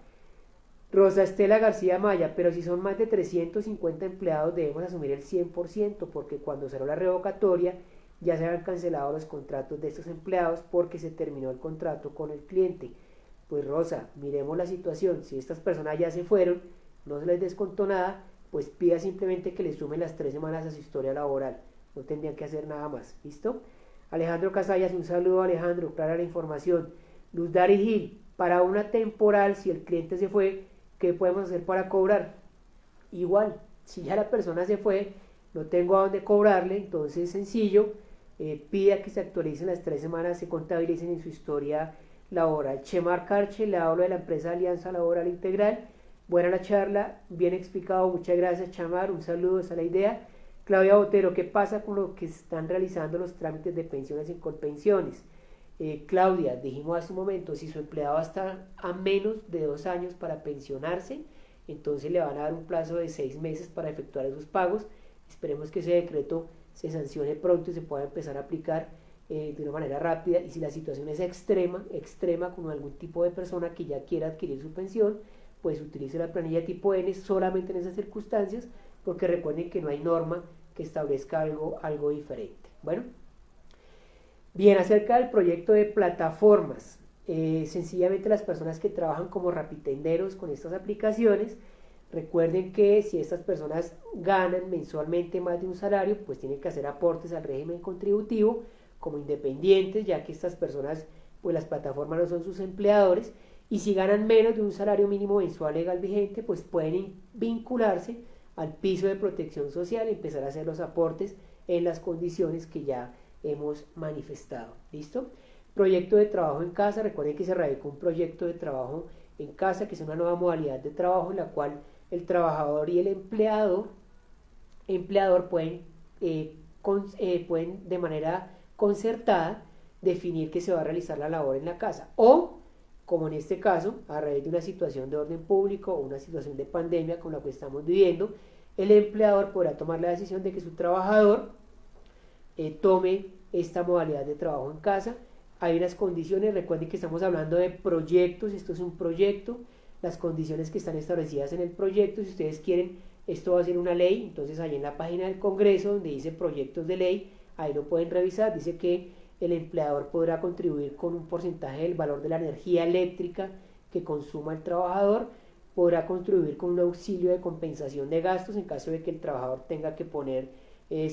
Speaker 2: Rosa Estela García Maya, pero si son más de 350 empleados debemos asumir el 100% porque cuando cerró la revocatoria ya se habían cancelado los contratos de estos empleados porque se terminó el contrato con el cliente. Pues Rosa, miremos la situación, si estas personas ya se fueron, no se les descontó nada, pues pida simplemente que le sumen las 3 semanas a su historia laboral, no tendrían que hacer nada más. ¿Listo? Alejandro Casallas, un saludo Alejandro, clara la información. Luz Dari Gil, para una temporal, si el cliente se fue, ¿qué podemos hacer para cobrar? Igual, si ya la persona se fue, no tengo a dónde cobrarle, entonces sencillo, pida que se actualicen las 3 semanas, se contabilicen en su historia laboral. Chemar Carche, le hablo de la empresa Alianza Laboral Integral. Buena la charla, bien explicado, muchas gracias Chamar, un saludo, esa es la idea. Claudia Botero, ¿qué pasa con los que están realizando los trámites de pensiones en Colpensiones? Claudia, dijimos hace un momento, si su empleado está a menos de 2 años para pensionarse, entonces le van a dar un plazo de 6 meses para efectuar esos pagos. Esperemos que ese decreto se sancione pronto y se pueda empezar a aplicar de una manera rápida. Y si la situación es extrema con algún tipo de persona que ya quiera adquirir su pensión, pues utilice la planilla tipo N solamente en esas circunstancias, porque recuerden que no hay norma que establezca algo diferente. Bueno, bien, acerca del proyecto de plataformas, sencillamente las personas que trabajan como rapitenderos con estas aplicaciones, recuerden que si estas personas ganan mensualmente más de un salario, pues tienen que hacer aportes al régimen contributivo como independientes, ya que estas personas, pues las plataformas no son sus empleadores, y si ganan menos de un salario mínimo mensual legal vigente, pues pueden vincularse al piso de protección social y empezar a hacer los aportes en las condiciones que ya hemos manifestado. ¿Listo? Proyecto de trabajo en casa. Recuerden que se radicó un proyecto de trabajo en casa, que es una nueva modalidad de trabajo en la cual el trabajador y el empleador pueden de manera concertada definir que se va a realizar la labor en la casa, o como en este caso, a raíz de una situación de orden público o una situación de pandemia con la que estamos viviendo, el empleador podrá tomar la decisión de que su trabajador tome esta modalidad de trabajo en casa. Hay unas condiciones, recuerden que estamos hablando de proyectos, esto es un proyecto, las condiciones que están establecidas en el proyecto, si ustedes quieren, esto va a ser una ley, entonces ahí en la página del Congreso donde dice proyectos de ley, ahí lo pueden revisar, dice que el empleador podrá contribuir con un porcentaje del valor de la energía eléctrica que consuma el trabajador, podrá contribuir con un auxilio de compensación de gastos en caso de que el trabajador tenga que poner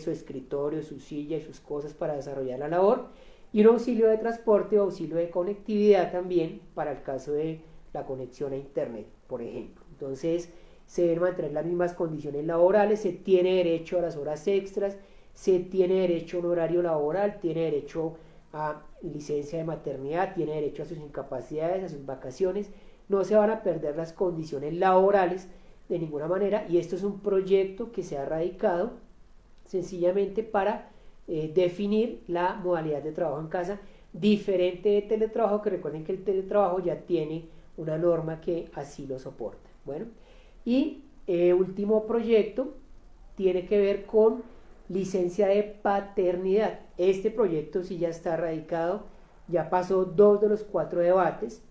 Speaker 2: su escritorio, su silla y sus cosas para desarrollar la labor, y un auxilio de transporte o auxilio de conectividad también para el caso de la conexión a internet, por ejemplo. Entonces se deben mantener las mismas condiciones laborales, se tiene derecho a las horas extras, se tiene derecho a un horario laboral, tiene derecho a licencia de maternidad, tiene derecho a sus incapacidades, a sus vacaciones, no se van a perder las condiciones laborales de ninguna manera, y esto es un proyecto que se ha radicado sencillamente para definir la modalidad de trabajo en casa diferente de teletrabajo, que recuerden que el teletrabajo ya tiene una norma que así lo soporta. Bueno, y último proyecto tiene que ver con licencia de paternidad. Este proyecto sí ya está radicado, ya pasó 2 de los 4 debates.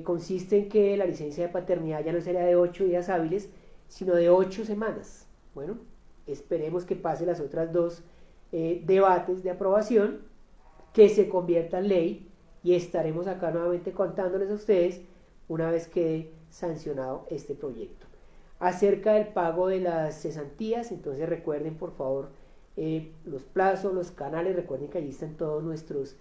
Speaker 2: Consiste en que la licencia de paternidad ya no será de 8 días hábiles, sino de 8 semanas. Bueno, esperemos que pase las otras 2 debates de aprobación, que se convierta en ley, y estaremos acá nuevamente contándoles a ustedes una vez quede sancionado este proyecto. Acerca del pago de las cesantías, entonces recuerden por favor los plazos, los canales, recuerden que allí están todos nuestros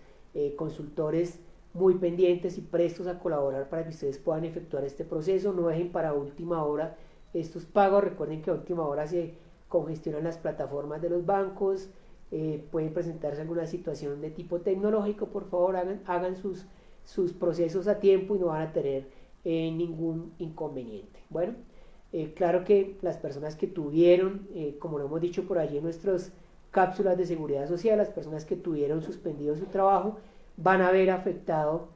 Speaker 2: consultores muy pendientes y prestos a colaborar para que ustedes puedan efectuar este proceso. No dejen para última hora estos pagos, recuerden que a última hora se congestionan las plataformas de los bancos, pueden presentarse alguna situación de tipo tecnológico. Por favor hagan sus procesos a tiempo y no van a tener ningún inconveniente. Bueno, claro que las personas que tuvieron, como lo hemos dicho por allí en nuestras cápsulas de seguridad social, las personas que tuvieron suspendido su trabajo van a ver afectado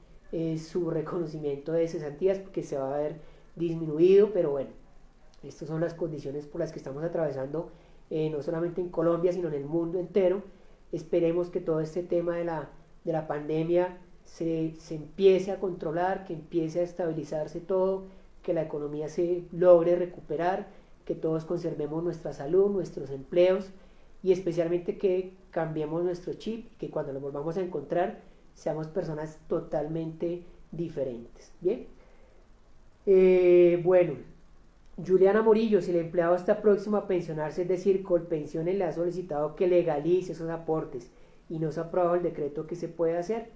Speaker 2: su reconocimiento de cesantías, porque se va a ver disminuido, pero bueno, estas son las condiciones por las que estamos atravesando, no solamente en Colombia, sino en el mundo entero. Esperemos que todo este tema de la pandemia se empiece a controlar, que empiece a estabilizarse todo, que la economía se logre recuperar, que todos conservemos nuestra salud, nuestros empleos, y especialmente que cambiemos nuestro chip, que cuando nos volvamos a encontrar seamos personas totalmente diferentes. Bien, bueno, Juliana Morillo, si el empleado está próximo a pensionarse, es decir, Colpensiones le ha solicitado que legalice esos aportes y no se ha aprobado el decreto, que se puede hacer.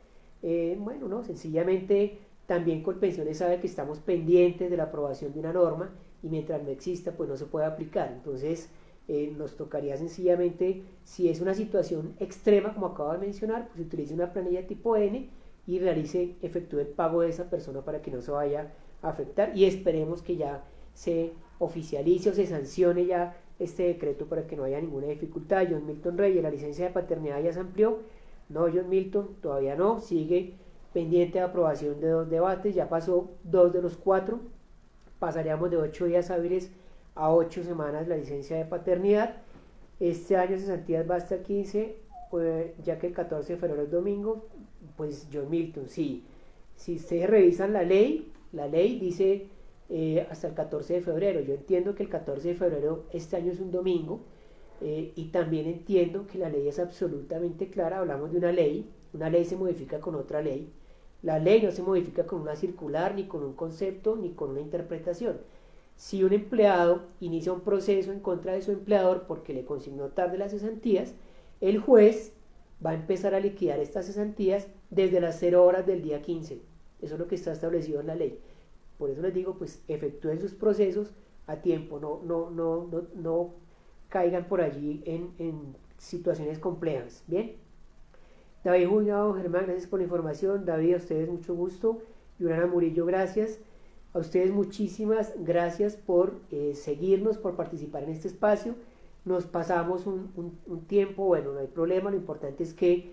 Speaker 2: Bueno, no, sencillamente también Colpensiones sabe que estamos pendientes de la aprobación de una norma, y mientras no exista, pues no se puede aplicar. Entonces nos tocaría sencillamente, si es una situación extrema como acabo de mencionar, pues utilice una planilla tipo N y efectúe el pago de esa persona para que no se vaya a afectar, y esperemos que ya se oficialice o se sancione ya este decreto para que no haya ninguna dificultad. John Milton Reyes, la licencia de paternidad ya se amplió. No, John Milton, todavía no, sigue pendiente de aprobación de 2 debates, ya pasó 2 de los 4, pasaríamos de 8 días hábiles a 8 semanas la licencia de paternidad. Este año cesantías va hasta el 15, ya que el 14 de febrero es domingo. Pues John Milton, sí, si ustedes revisan la ley dice hasta el 14 de febrero. Yo entiendo que el 14 de febrero este año es un domingo, y también entiendo que la ley es absolutamente clara. Hablamos de una ley se modifica con otra ley. La ley no se modifica con una circular, ni con un concepto, ni con una interpretación. Si un empleado inicia un proceso en contra de su empleador porque le consignó tarde las cesantías, el juez va a empezar a liquidar estas cesantías desde las 0 horas del día 15. Eso es lo que está establecido en la ley. Por eso les digo, pues efectúen sus procesos a tiempo, no caigan por allí en situaciones complejas. Bien, David Juñado, Germán, gracias por la información. David, a ustedes mucho gusto. Yurana Murillo, gracias. A ustedes muchísimas gracias por seguirnos, por participar en este espacio. Nos pasamos un tiempo, bueno, no hay problema, lo importante es que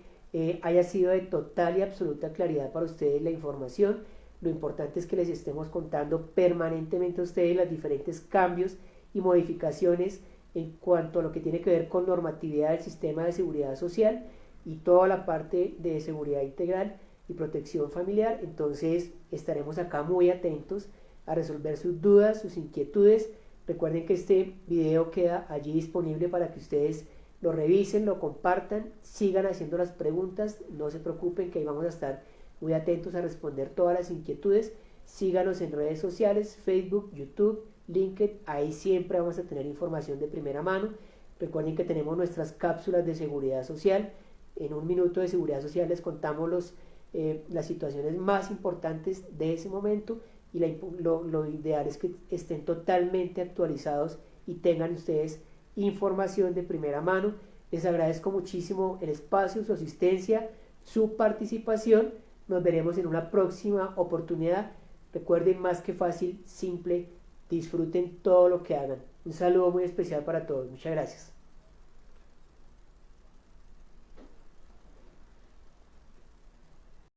Speaker 2: haya sido de total y absoluta claridad para ustedes la información. Lo importante es que les estemos contando permanentemente a ustedes los diferentes cambios y modificaciones en cuanto a lo que tiene que ver con normatividad del sistema de seguridad social y toda la parte de seguridad integral y protección familiar. Entonces estaremos acá muy atentos a resolver sus dudas, sus inquietudes. Recuerden que este video queda allí disponible para que ustedes lo revisen, lo compartan, sigan haciendo las preguntas, no se preocupen que ahí vamos a estar muy atentos a responder todas las inquietudes. Síganos en redes sociales, Facebook, YouTube, LinkedIn, ahí siempre vamos a tener información de primera mano. Recuerden que tenemos nuestras cápsulas de seguridad social. En un minuto de seguridad social les contamos las situaciones más importantes de ese momento, y lo ideal es que estén totalmente actualizados y tengan ustedes información de primera mano. Les agradezco muchísimo el espacio, su asistencia, su participación. Nos veremos en una próxima oportunidad. Recuerden, más que fácil, simple, disfruten todo lo que hagan. Un saludo muy especial para todos. Muchas gracias.